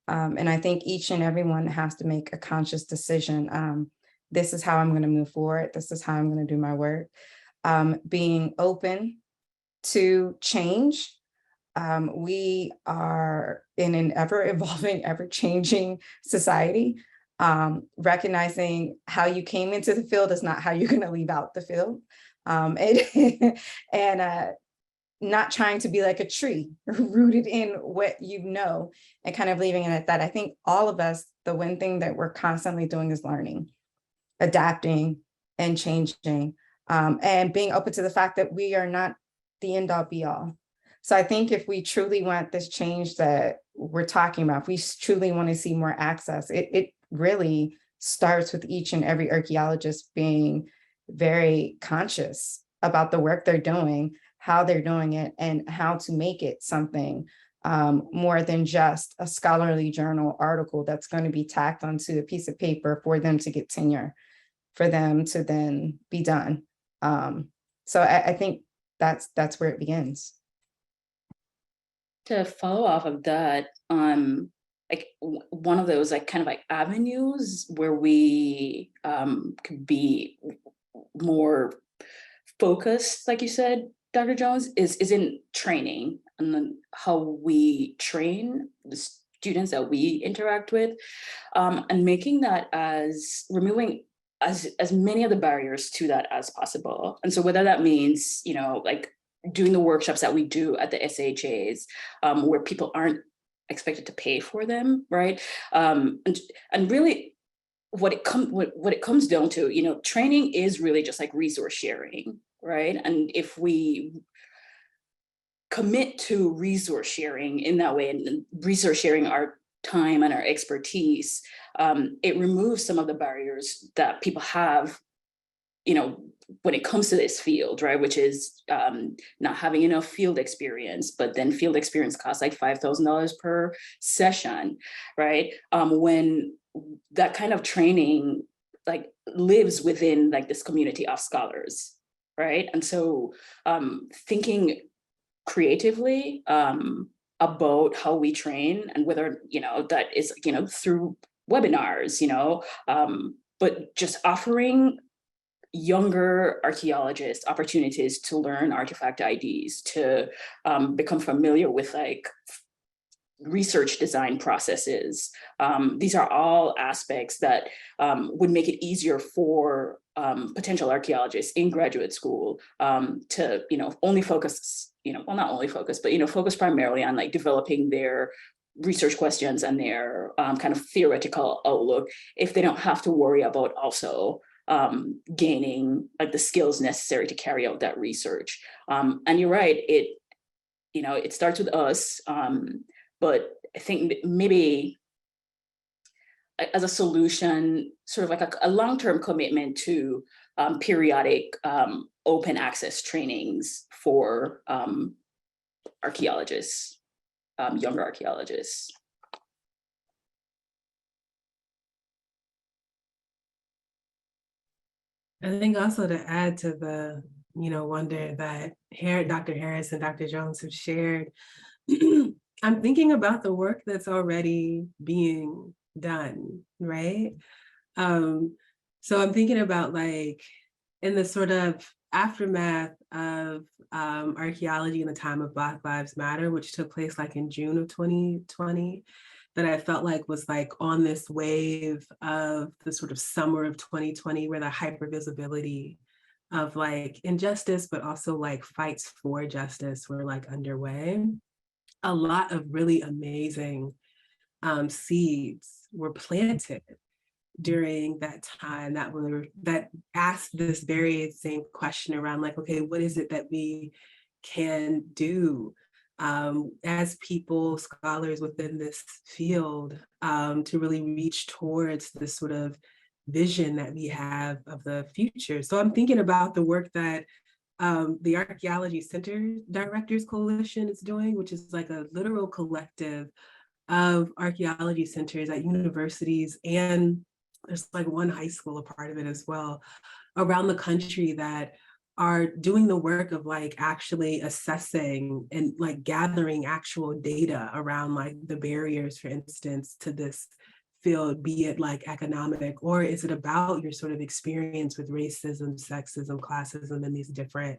[SPEAKER 5] And I think each and everyone has to make a conscious decision. This is how I'm going to move forward. This is how I'm going to do my work. Being open to change. We are in an ever-evolving, ever-changing society. Recognizing how you came into the field is not how you're going to leave out the field. And not trying to be like a tree rooted in what you know and kind of leaving it at that. I think all of us, the one thing that we're constantly doing is learning, adapting and changing, and being open to the fact that we are not the end all be all. So I think if we truly want this change that we're talking about, if we truly want to see more access, it really starts with each and every archaeologist being very conscious about the work they're doing, how they're doing it, and how to make it something more than just a scholarly journal article that's going to be tacked onto a piece of paper for them to get tenure, for them to then be done. So I think that's where it begins.
[SPEAKER 4] To follow off of that, like one of those kind of avenues where we could be more focused, like you said, Dr. Jones, is in training and then how we train the students that we interact with, and making that removing as many of the barriers to that as possible. And so whether that means, like doing the workshops that we do at the SHAs, where people aren't expected to pay for them, right? And really what it comes down to, training is really just like resource sharing, right? And if we commit to resource sharing in that way and resource sharing our time and our expertise, it removes some of the barriers that people have, when it comes to this field, right, which is not having enough field experience, but then field experience costs like $5,000 per session, right? When that kind of training lives within this community of scholars, right? And so thinking creatively about how we train and whether, that is, through webinars, but just offering younger archaeologists opportunities to learn artifact IDs, to become familiar with research design processes. These are all aspects that would make it easier for potential archaeologists in graduate school to, only focus, well, not only focus, but, focus primarily on developing their research questions and their kind of theoretical outlook, if they don't have to worry about also gaining the skills necessary to carry out that research. And you're right, it starts with us, but I think maybe as a solution, sort of a long-term commitment to periodic open access trainings for archaeologists. younger archaeologists.
[SPEAKER 3] I think also to add to the, wonder that Dr. Harris and Dr. Jones have shared, I'm thinking about the work that's already being done, right? So I'm thinking about like in the sort of aftermath of archaeology in the time of Black Lives Matter, which took place like in June of 2020, that I felt like was like on this wave of the sort of summer of 2020, where the hypervisibility of like injustice, but also like fights for justice were like underway. A lot of really amazing seeds were planted during that time that asked this very same question around like, okay, what is it that we can do as people, scholars within this field, to really reach towards this sort of vision that we have of the future. So I'm thinking about the work that the Archaeology Center Directors Coalition is doing, which is like a literal collective of archaeology centers at universities, and there's like one high school a part of it as well, around the country that are doing the work of like actually assessing and like gathering actual data around like the barriers, for instance, to this field, be it like economic, or is it about your sort of experience with racism, sexism, classism, and these different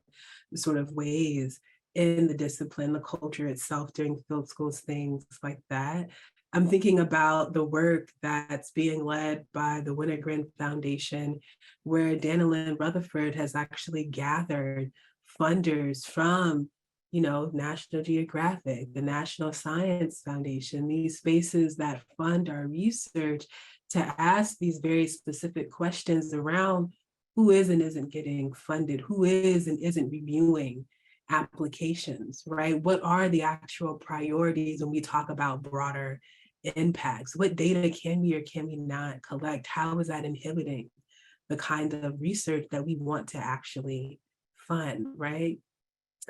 [SPEAKER 3] sort of ways in the discipline, the culture itself during field schools, things like that. I'm thinking about the work that's being led by the Wintergren Foundation, where Danilyn Rutherford has actually gathered funders from, National Geographic, the National Science Foundation, these spaces that fund our research, to ask these very specific questions around who is and isn't getting funded, who is and isn't reviewing applications, right? What are the actual priorities when we talk about broader impacts? What data can we or can we not collect? How is that inhibiting the kind of research that we want to actually fund, right?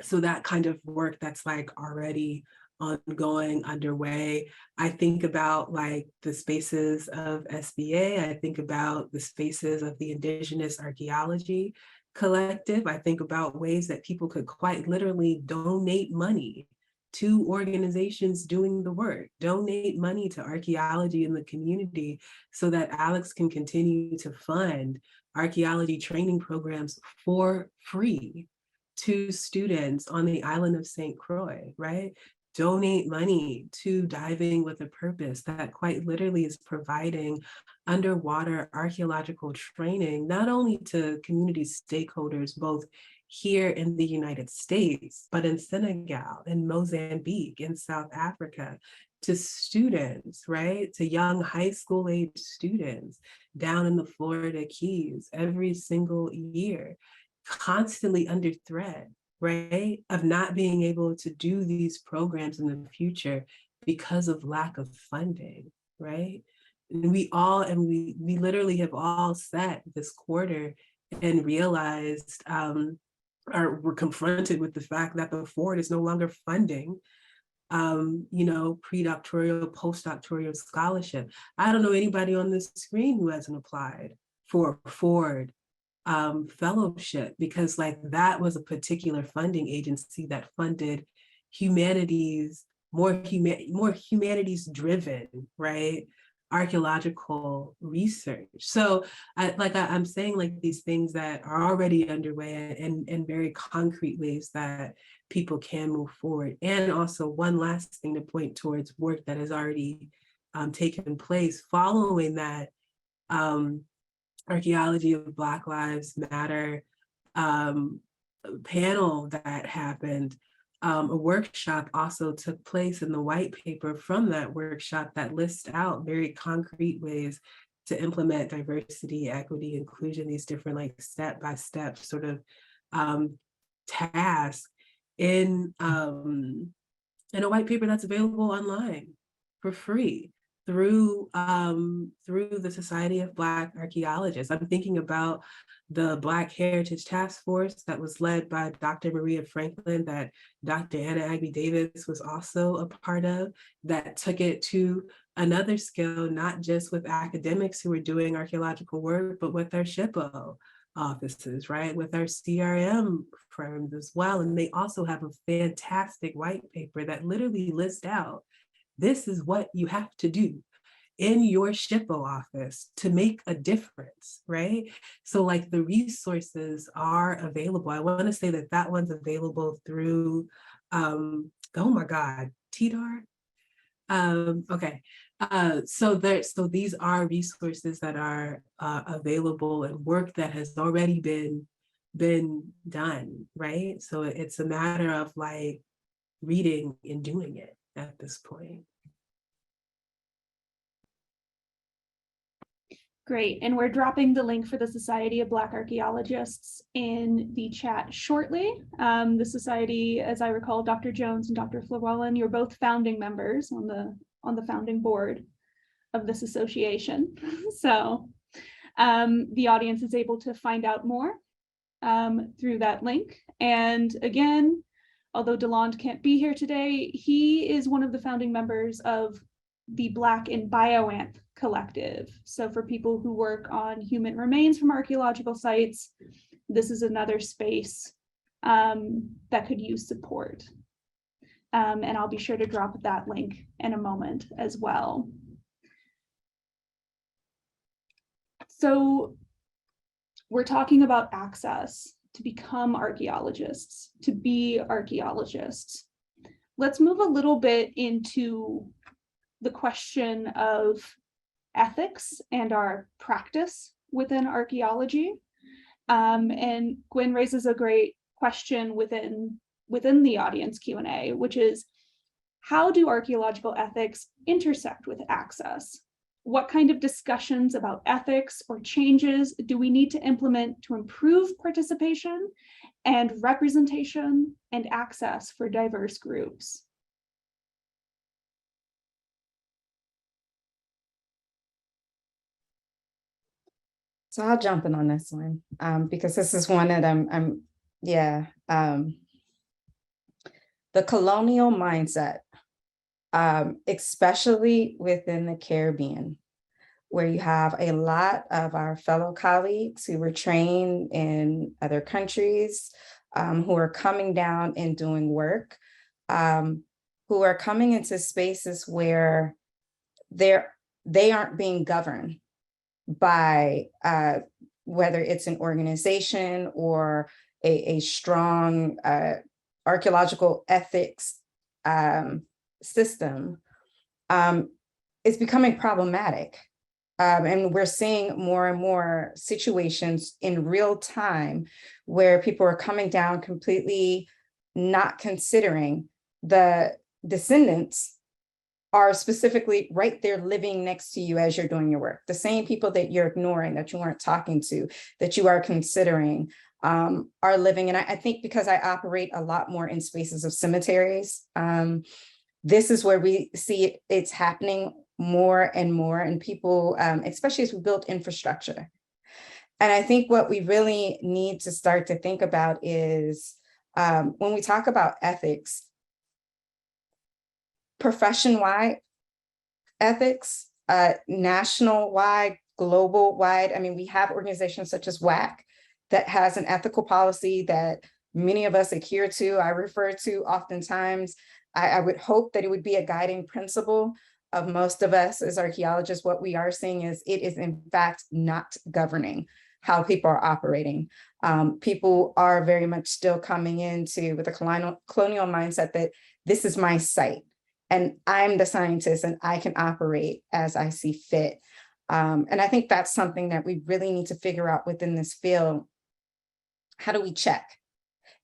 [SPEAKER 3] So that kind of work that's like already ongoing, underway. I think about like the spaces of SBA. I think about the spaces of the Indigenous Archaeology Collective. I think about ways that people could quite literally donate money to organizations doing the work, donate money to archaeology in the community so that Alex can continue to fund archaeology training programs for free to students on the island of St. Croix, right? Donate money to Diving with a Purpose that quite literally is providing underwater archaeological training, not only to community stakeholders, both here in the United States, but in Senegal, in Mozambique, in South Africa, to students, right? To young high school age students down in the Florida Keys every single year, constantly under threat, right? Of not being able to do these programs in the future because of lack of funding, right? And we literally have all sat this quarter and realized, or were confronted with the fact that the Ford is no longer funding pre-doctoral, postdoctoral scholarship. I don't know anybody on this screen who hasn't applied for Ford fellowship, because like that was a particular funding agency that funded humanities, more humanities driven, right? Archaeological research. So I'm saying like these things that are already underway and in very concrete ways that people can move forward. And also one last thing to point towards work that has already taken place following that Archaeology of Black Lives Matter panel that happened. A workshop also took place in the white paper from that workshop that lists out very concrete ways to implement diversity, equity, inclusion, these different like step-by-step sort of tasks in a white paper that's available online for free. through the Society of Black Archaeologists. I'm thinking about the Black Heritage Task Force that was led by Dr. Maria Franklin, that Dr. Egbe Davies was also a part of, that took it to another scale, not just with academics who were doing archaeological work, but with our SHPO offices, right? With our CRM firms as well. And they also have a fantastic white paper that literally lists out, this is what you have to do in your SHPO office to make a difference, right? So like the resources are available. I want to say that that one's available through, oh my God, TDAR. Okay, so these are resources that are available and work that has already been done, right? So it's a matter of like reading and doing it at this point.
[SPEAKER 1] Great, and we're dropping the link for the Society of Black Archaeologists in the chat shortly. The society, as I recall, Dr. Jones and Dr. Llewellyn, you're both founding members on the founding board of this association. So the audience is able to find out more through that link. And again, although Delond can't be here today, he is one of the founding members of the Black in Bioanth collective. So for people who work on human remains from archaeological sites, this is another space that could use support. And I'll be sure to drop that link in a moment as well. So we're talking about access to become archaeologists, to be archaeologists. Let's move a little bit into the question of ethics and our practice within archaeology. And Gwen raises a great question within the audience Q&A, which is, how do archaeological ethics intersect with access? What kind of discussions about ethics or changes do we need to implement to improve participation and representation and access for diverse groups?
[SPEAKER 5] So I'll jump in on this one because this is one that the colonial mindset, especially within the Caribbean, where you have a lot of our fellow colleagues who were trained in other countries, who are coming down and doing work, who are coming into spaces where they aren't being governed by whether it's an organization or a strong archaeological ethics system, is becoming problematic. And we're seeing more and more situations in real time where people are coming down completely not considering the descendants are specifically right there living next to you as you're doing your work. The same people that you're ignoring, that you weren't talking to, that you are considering, are living. And I think because I operate a lot more in spaces of cemeteries, this is where we see it's happening more and more, and people, especially as we build infrastructure. And I think what we really need to start to think about is when we talk about ethics, profession-wide ethics, national-wide, global-wide. I mean, we have organizations such as WAC that has an ethical policy that many of us adhere to. I refer to oftentimes. I would hope that it would be a guiding principle of most of us as archaeologists. What we are seeing is it is in fact not governing how people are operating. People are very much still coming into with a colonial mindset that this is my site and I'm the scientist and I can operate as I see fit. And I think that's something that we really need to figure out within this field. How do we check?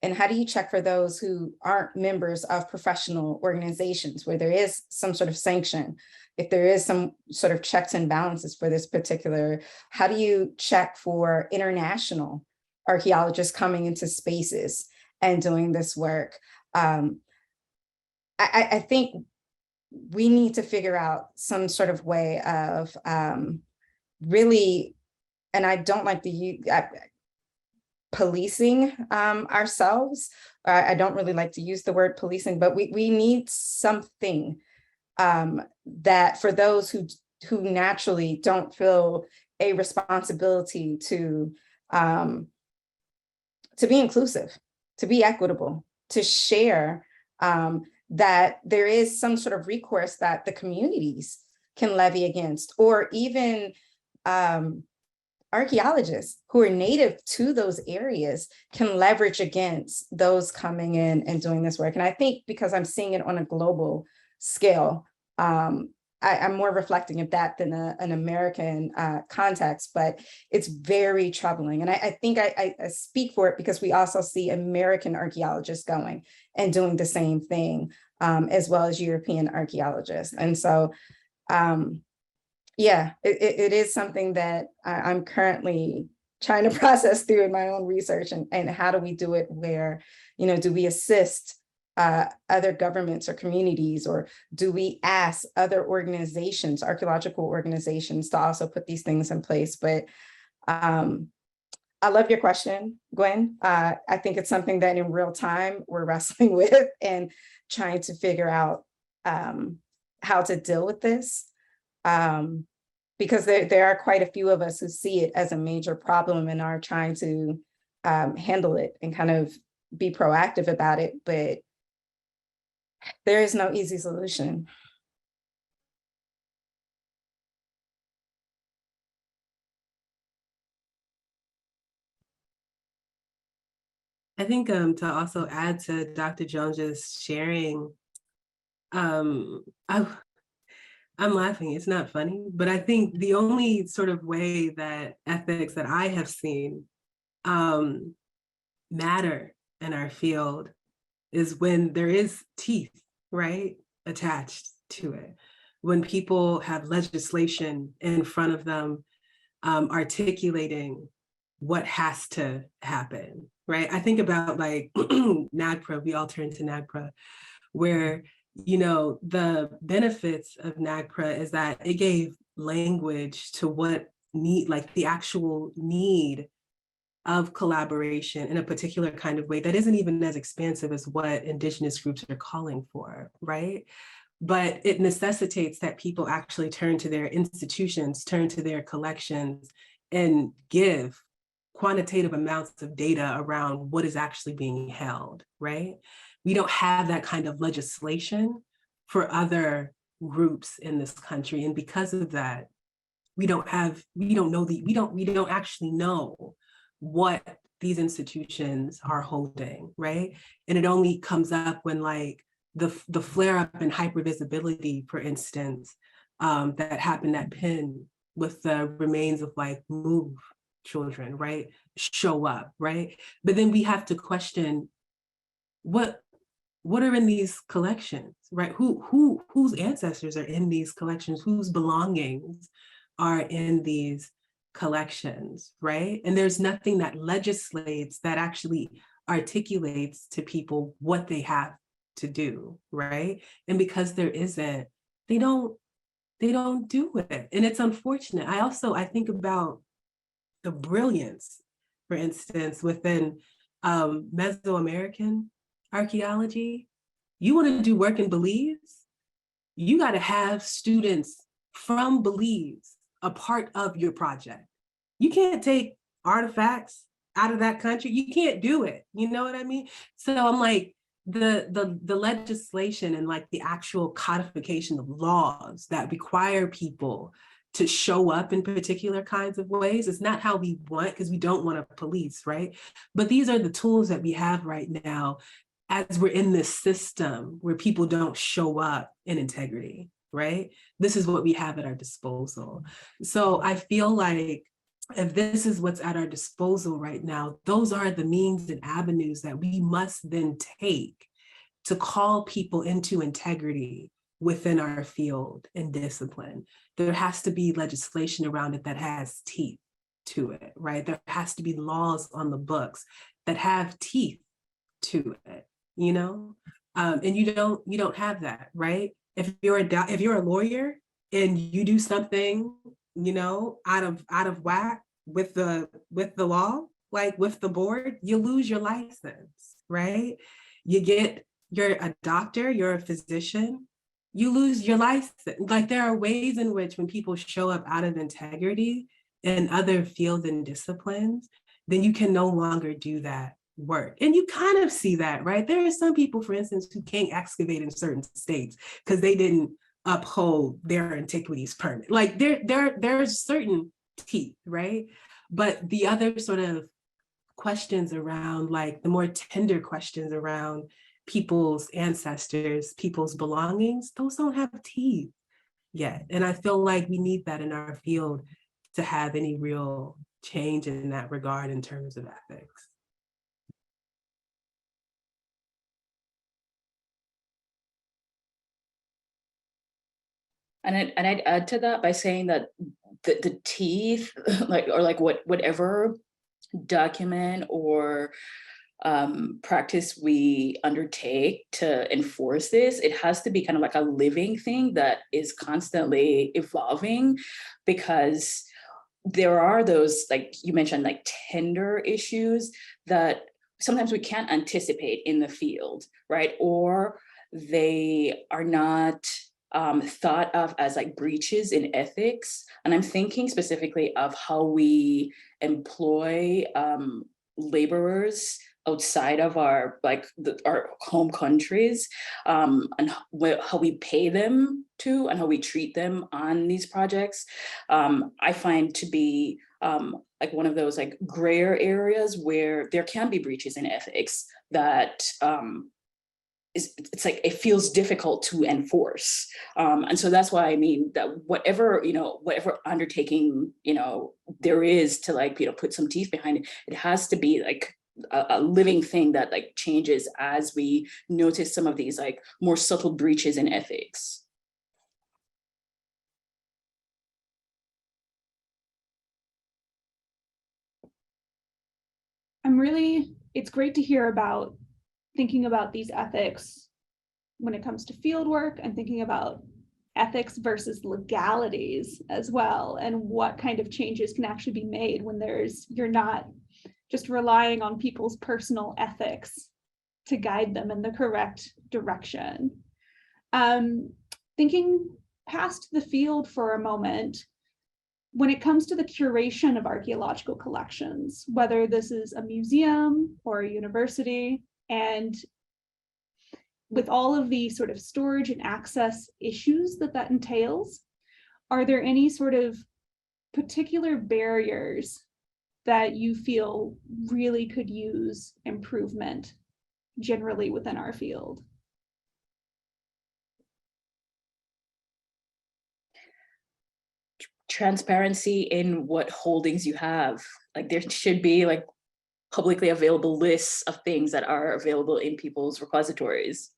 [SPEAKER 5] And how do you check for those who aren't members of professional organizations where there is some sort of sanction? If there is some sort of checks and balances for this particular, how do you check for international archaeologists coming into spaces and doing this work? I think we need to figure out some sort of way of really, and I don't like to use policing ourselves. I don't really like to use the word policing, but we need something that for those who naturally don't feel a responsibility to be inclusive, to be equitable, to share, that there is some sort of recourse that the communities can levy against, or even archaeologists who are native to those areas can leverage against those coming in and doing this work. And I think because I'm seeing it on a global scale, I'm more reflecting of that than an American context, but it's very troubling. And I think I speak for it because we also see American archaeologists going and doing the same thing, as well as European archaeologists. And so, yeah, it is something that I'm currently trying to process through in my own research, and how do we do it where, do we assist other governments or communities, or do we ask other organizations, archaeological organizations, to also put these things in place? But I love your question, Gwen. I think it's something that in real time we're wrestling with and trying to figure out how to deal with this. Because there are quite a few of us who see it as a major problem and are trying to handle it and kind of be proactive about it, but there is no easy solution.
[SPEAKER 3] I think to also add to Dr. Jones's sharing, I'm laughing, it's not funny, but I think the only sort of way that ethics that I have seen matter in our field is when there is teeth, right, attached to it. When people have legislation in front of them articulating what has to happen, right? I think about like NAGPRA, we all turn to NAGPRA, where the benefits of NAGPRA is that it gave language to what like the actual need of collaboration in a particular kind of way that isn't even as expansive as what Indigenous groups are calling for, right? But it necessitates that people actually turn to their institutions, turn to their collections, and give quantitative amounts of data around what is actually being held, right? We don't have that kind of legislation for other groups in this country. And because of that, we don't actually know what these institutions are holding, right? And it only comes up when like the flare up in hypervisibility, for instance, that happened at Penn with the remains of like Move children, right? Show up, right? But then we have to question what are in these collections, right? Whose ancestors are in these collections? Whose belongings are in these collections, right? And there's nothing that legislates, that actually articulates to people what they have to do, right? And because there isn't, they don't do it. And it's unfortunate. I think about the brilliance, for instance, within Mesoamerican archaeology. You want to do work in Belize, you got to have students from Belize a part of your project. You can't take artifacts out of that country. You can't do it. You know what I mean? So I'm like, the legislation and like the actual codification of laws that require people to show up in particular kinds of ways. It's not how we want, because we don't want to police, right? But these are the tools that we have right now as we're in this system where people don't show up in integrity, right? This is what we have at our disposal. So I feel like if this is what's at our disposal right now, those are the means and avenues that we must then take to call people into integrity within our field and discipline. There has to be legislation around it that has teeth to it, right? There has to be laws on the books that have teeth to it, and you don't have that, right? if you're a lawyer and you do something, you know, out of whack with the law, like with the board, you lose your license, right? You're a doctor, you're a physician, you lose your license. Like there are ways in which when people show up out of integrity in other fields and disciplines, then you can no longer do that work. And you kind of see that, right? There are some people, for instance, who can't excavate in certain states because they didn't uphold their antiquities permit. Like there's certain teeth, right? But the other sort of questions around, like the more tender questions around people's ancestors, people's belongings, those don't have teeth yet. And I feel like we need that in our field to have any real change in that regard in terms of ethics.
[SPEAKER 4] And I'd add to that by saying that the teeth, whatever document or practice we undertake to enforce this, it has to be kind of like a living thing that is constantly evolving, because there are those, like you mentioned, like tender issues that sometimes we can't anticipate in the field, right? Or they are not thought of as like breaches in ethics. And I'm thinking specifically of how we employ laborers outside of our our home countries, and how we pay them to and how we treat them on these projects. I find to be like one of those like grayer areas where there can be breaches in ethics that it's like it feels difficult to enforce, and so that's why I mean that whatever undertaking there is to put some teeth behind it, it has to be like a living thing that like changes as we notice some of these like more subtle breaches in ethics.
[SPEAKER 1] It's great to hear about thinking about these ethics when it comes to field work, and thinking about ethics versus legalities as well, and what kind of changes can actually be made when you're not just relying on people's personal ethics to guide them in the correct direction. Thinking past the field for a moment, when it comes to the curation of archaeological collections, whether this is a museum or a university, and with all of the sort of storage and access issues that entails, are there any sort of particular barriers that you feel really could use improvement generally within our field?
[SPEAKER 4] Transparency in what holdings you have. Like there should be like publicly available lists of things that are available in people's repositories.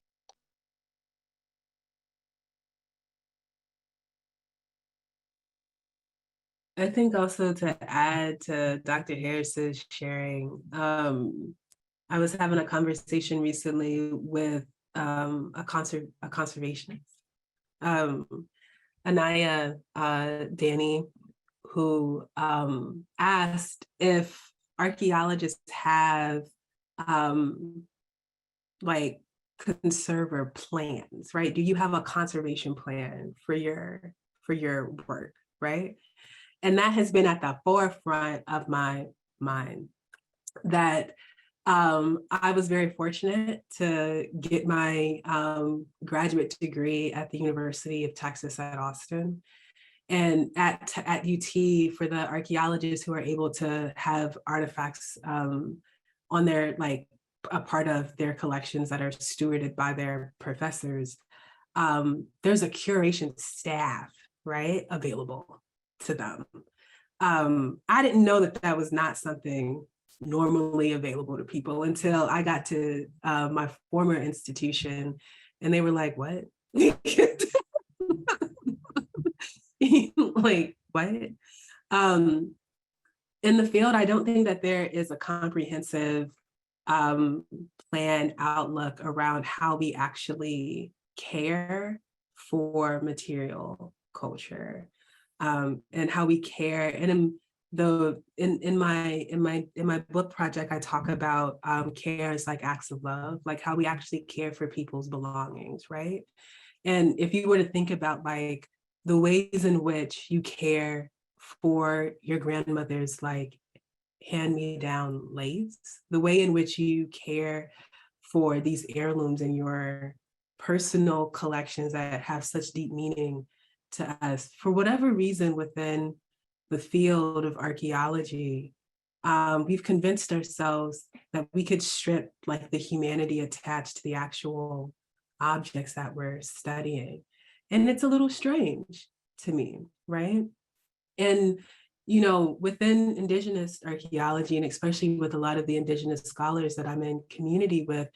[SPEAKER 3] I think also to add to Dr. Harris's sharing, I was having a conversation recently with a conservationist, Anaya Danny, who asked if archaeologists have like conserver plans, right? Do you have a conservation plan for your work, right? And that has been at the forefront of my mind, that I was very fortunate to get my graduate degree at the University of Texas at Austin. And at UT, for the archaeologists who are able to have artifacts on their, like a part of their collections that are stewarded by their professors, there's a curation staff, right, available to them. I didn't know that was not something normally available to people until I got to my former institution, and they were like, what? Like, what? In the field, I don't think that there is a comprehensive planned outlook around how we actually care for material culture, and how we care. And in my book project, I talk about care as like acts of love, like how we actually care for people's belongings, right? And if you were to think about like the ways in which you care for your grandmother's like hand-me-down lace, the way in which you care for these heirlooms in your personal collections that have such deep meaning to us, for whatever reason within the field of archaeology, we've convinced ourselves that we could strip like the humanity attached to the actual objects that we're studying. And it's a little strange to me, right? And, you know, within Indigenous archaeology, and especially with a lot of the Indigenous scholars that I'm in community with,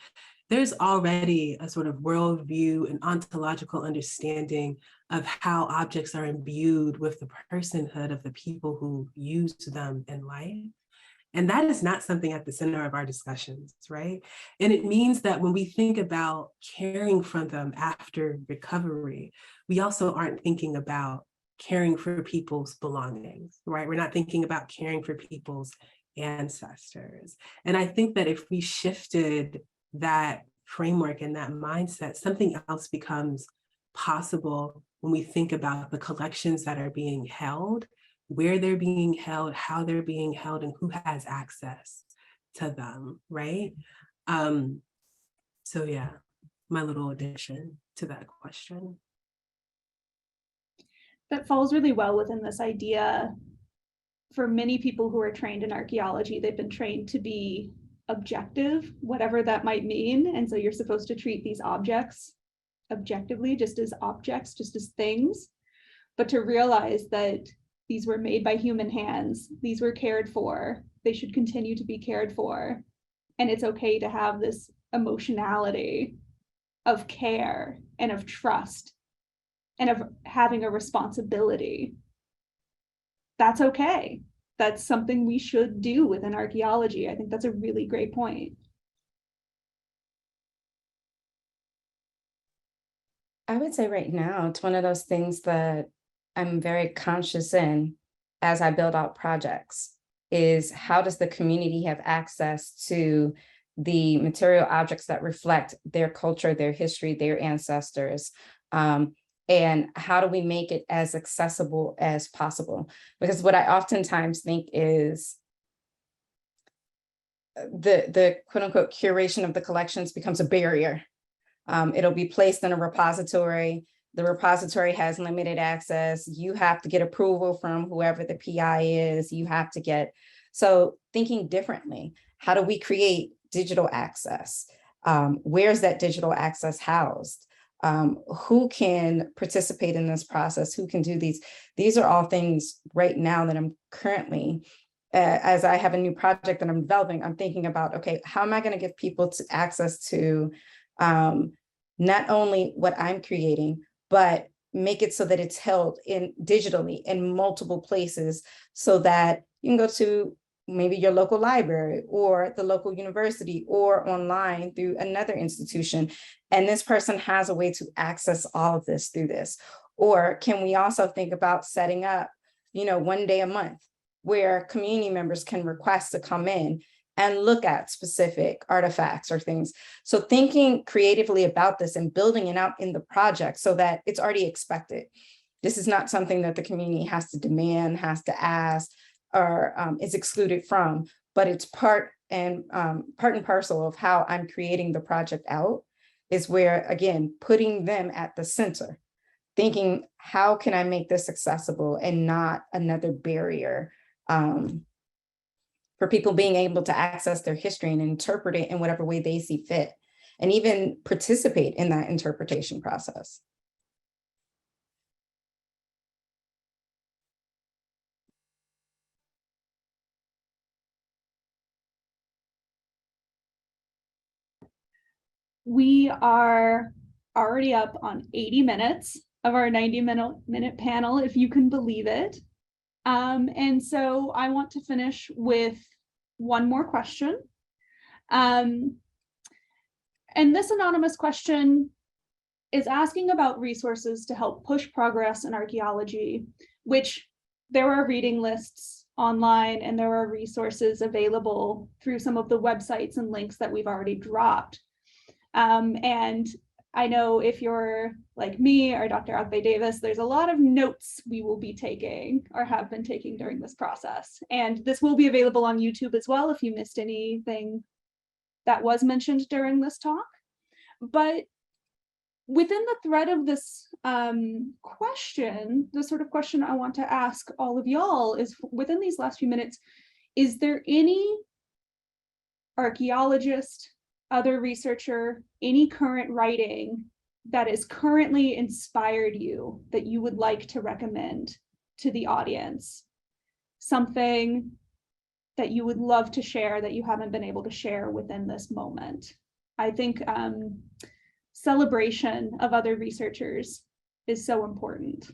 [SPEAKER 3] there's already a sort of worldview and ontological understanding of how objects are imbued with the personhood of the people who use them in life. And that is not something at the center of our discussions, right? And it means that when we think about caring for them after recovery, we also aren't thinking about caring for people's belongings, right? We're not thinking about caring for people's ancestors. And I think that if we shifted that framework and that mindset, something else becomes possible when we think about the collections that are being held, where they're being held, how they're being held, and who has access to them, right? So yeah, my little addition to that question.
[SPEAKER 1] That falls really well within this idea. For many people who are trained in archaeology, they've been trained to be objective, whatever that might mean. And so you're supposed to treat these objects objectively, just as objects, just as things, but to realize that these were made by human hands, these were cared for, they should continue to be cared for. And it's okay to have this emotionality of care and of trust and of having a responsibility. That's okay. That's something we should do within archaeology. I think that's a really great point.
[SPEAKER 5] I would say right now, it's one of those things that I'm very conscious in as I build out projects, is how does the community have access to the material objects that reflect their culture, their history, their ancestors, and how do we make it as accessible as possible? Because what I oftentimes think is the quote unquote curation of the collections becomes a barrier. It'll be placed in a repository. The repository has limited access. You have to get approval from whoever the PI is. You have to get, so thinking differently, how do we create digital access? Where's that digital access housed? Who can participate in this process? Who can do these? These are all things right now that I'm currently, as I have a new project that I'm developing, I'm thinking about, okay, how am I going to give people access to not only what I'm creating, but make it so that it's held in digitally in multiple places, so that you can go to maybe your local library or the local university or online through another institution. And this person has a way to access all of this through this. Or can we also think about setting up, one day a month where community members can request to come in and look at specific artifacts or things. So thinking creatively about this and building it out in the project so that it's already expected. This is not something that the community has to demand, has to ask, or is excluded from, but it's part and parcel of how I'm creating the project out, is where, again, putting them at the center, thinking, how can I make this accessible and not another barrier for people being able to access their history and interpret it in whatever way they see fit, and even participate in that interpretation process.
[SPEAKER 1] We are already up on 80 minutes of our 90-minute panel, if you can believe it. And so I want to finish with one more question. And this anonymous question is asking about resources to help push progress in archaeology, which there are reading lists online and there are resources available through some of the websites and links that we've already dropped. And I know if you're like me or Dr. Egbe Davis, there's a lot of notes we will be taking or have been taking during this process. And this will be available on YouTube as well if you missed anything that was mentioned during this talk. But within the thread of this question, the sort of question I want to ask all of y'all is, within these last few minutes, is there any archaeologist, other researcher, any current writing that has currently inspired you that you would like to recommend to the audience? Something that you would love to share that you haven't been able to share within this moment? I think celebration of other researchers is so important.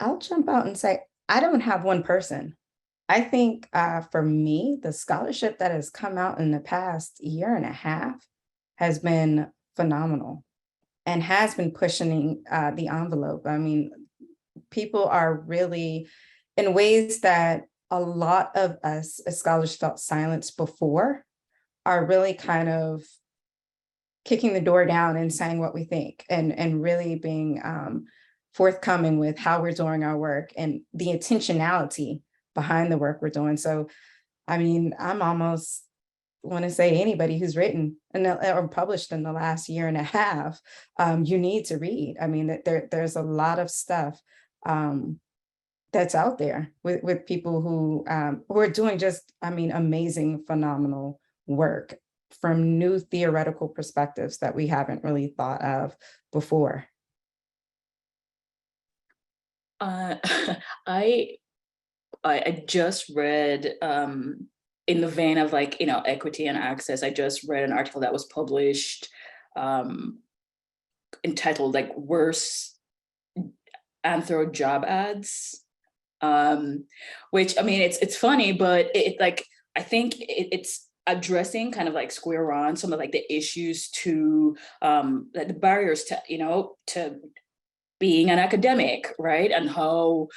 [SPEAKER 5] I'll jump out and say, I don't have one person. I think for me, the scholarship that has come out in the past year and a half has been phenomenal and has been pushing the envelope. I mean, people are really, in ways that a lot of us as scholars felt silenced before, are really kind of kicking the door down and saying what we think, and really being forthcoming with how we're doing our work and the intentionality behind the work we're doing. So, I mean, I'm almost want to say anybody who's written or published in the last year and a half, you need to read. I mean, there's a lot of stuff that's out there with people who are doing just, I mean, amazing, phenomenal work from new theoretical perspectives that we haven't really thought of before.
[SPEAKER 4] I just read, in the vein of like, equity and access, I just read an article that was published entitled like Worse Anthro Job Ads, which, I mean, it's funny, but I think it's addressing kind of like square on some of like the issues to the barriers to, to being an academic, right? And how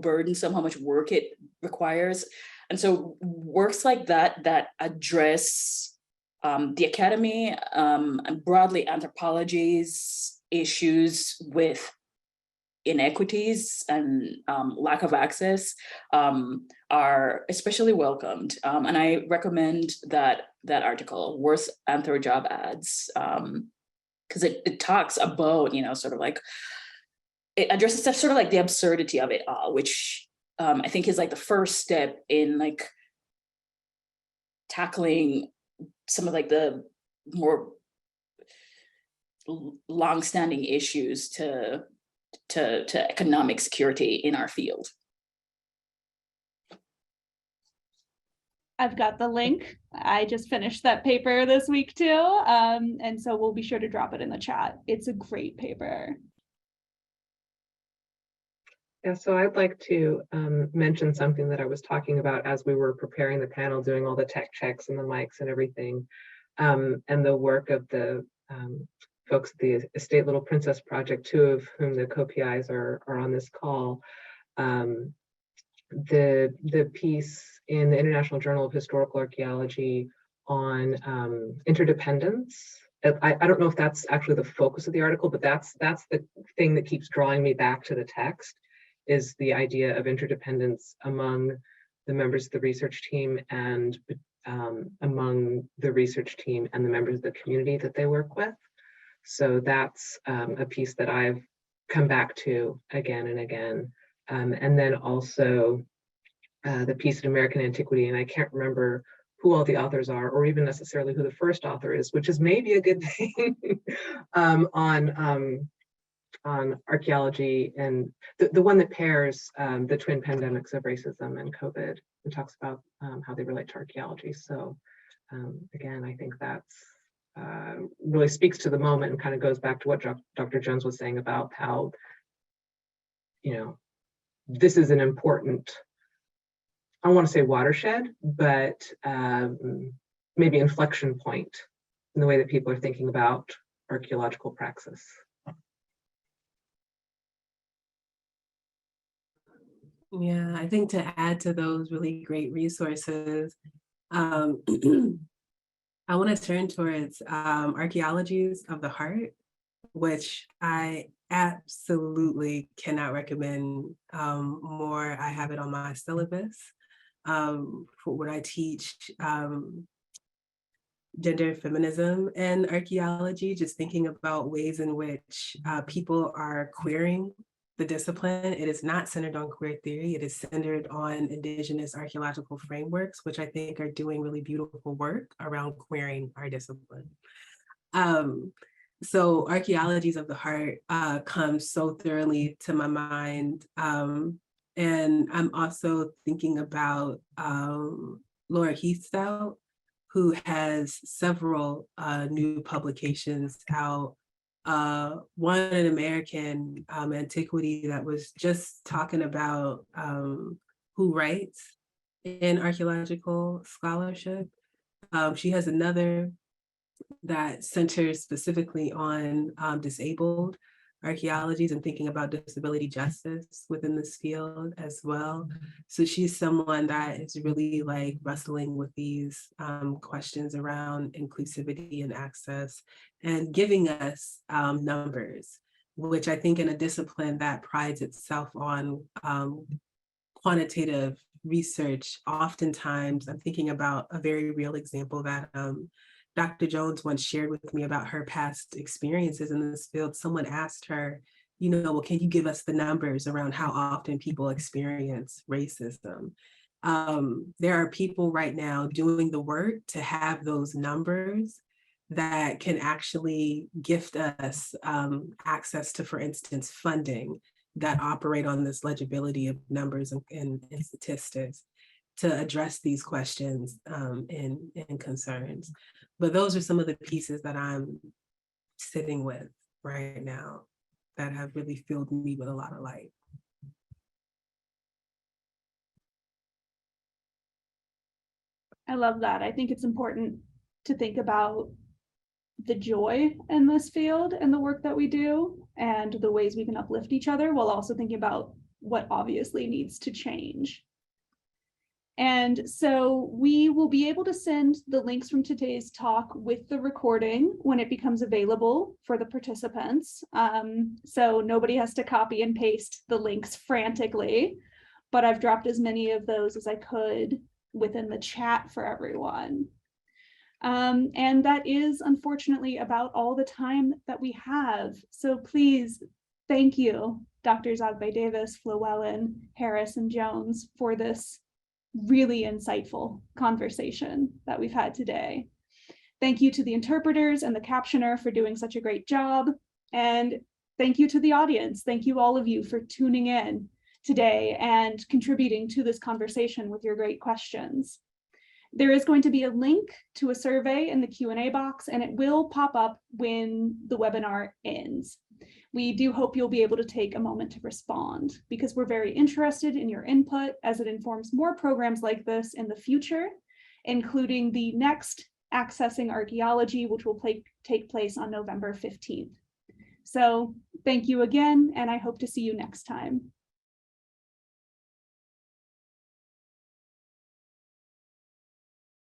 [SPEAKER 4] burdensome, how much work it requires. And so works like that address the academy and broadly anthropology's issues with inequities and lack of access are especially welcomed. And I recommend that article, Worse Anthro Job Ads, because it talks about, sort of like, it addresses sort of like the absurdity of it all, which I think is like the first step in like tackling some of like the more longstanding issues to economic security in our field.
[SPEAKER 1] I've got the link. I just finished that paper this week too. And so we'll be sure to drop it in the chat. It's a great paper.
[SPEAKER 2] Yeah, so I'd like to mention something that I was talking about as we were preparing the panel, doing all the tech checks and the mics and everything, and the work of the folks at the Estate Little Princess Project, two of whom the co-PIs are on this call. The piece in the International Journal of Historical Archaeology on interdependence. I don't know if that's actually the focus of the article, but that's the thing that keeps drawing me back to the text, is the idea of interdependence among the members of the research team and among the research team and the members of the community that they work with. So that's a piece that I've come back to again and again. And then also the piece in American Antiquity, and I can't remember who all the authors are, or even necessarily who the first author is, which is maybe a good thing, on archaeology, and the one that pairs the twin pandemics of racism and COVID, and talks about how they relate to archaeology. So again, I think that's really speaks to the moment and kind of goes back to what Dr. Jones was saying about how, this is an important I don't want to say watershed, but maybe inflection point in the way that people are thinking about archaeological praxis.
[SPEAKER 3] Yeah, I think to add to those really great resources, I want to turn towards Archaeologies of the Heart, which I absolutely cannot recommend more. I have it on my syllabus for when I teach gender feminism and archaeology, just thinking about ways in which people are queering the discipline. It is not centered on queer theory. It is centered on Indigenous archaeological frameworks, which I think are doing really beautiful work around queering our discipline. So Archaeologies of the Heart comes so thoroughly to my mind. And I'm also thinking about Laura Heathstout, who has several new publications out. One an American antiquity that was just talking about who writes in archaeological scholarship. She has another that centers specifically on disabled archaeologies and thinking about disability justice within this field as well. So she's someone that is really like wrestling with these questions around inclusivity and access and giving us numbers, which I think in a discipline that prides itself on quantitative research, oftentimes I'm thinking about a very real example that Dr. Jones once shared with me about her past experiences in this field. Someone asked her, you know, well, can you give us the numbers around how often people experience racism? There are people right now doing the work to have those numbers that can actually gift us access to, for instance, funding that operate on this legibility of numbers and statistics to address these questions and concerns. But those are some of the pieces that I'm sitting with right now that have really filled me with a lot of light.
[SPEAKER 1] I love that. I think it's important to think about the joy in this field and the work that we do and the ways we can uplift each other while also thinking about what obviously needs to change. And so we will be able to send the links from today's talk with the recording when it becomes available for the participants. So nobody has to copy and paste the links frantically, but I've dropped as many of those as I could within the chat for everyone. And that is unfortunately about all the time that we have. So please, thank you, Drs. Egbe, Davis, Flewellen, Harris, and Jones for this really insightful conversation that we've had today. Thank you to the interpreters and the captioner for doing such a great job. And thank you to the audience. Thank you all of you for tuning in today and contributing to this conversation with your great questions. There is going to be a link to a survey in the Q&A box, and it will pop up when the webinar ends. We do hope you'll be able to take a moment to respond because we're very interested in your input as it informs more programs like this in the future, including the next Accessing Archaeology, which will take place on November 15th. So thank you again, and I hope to see you next time.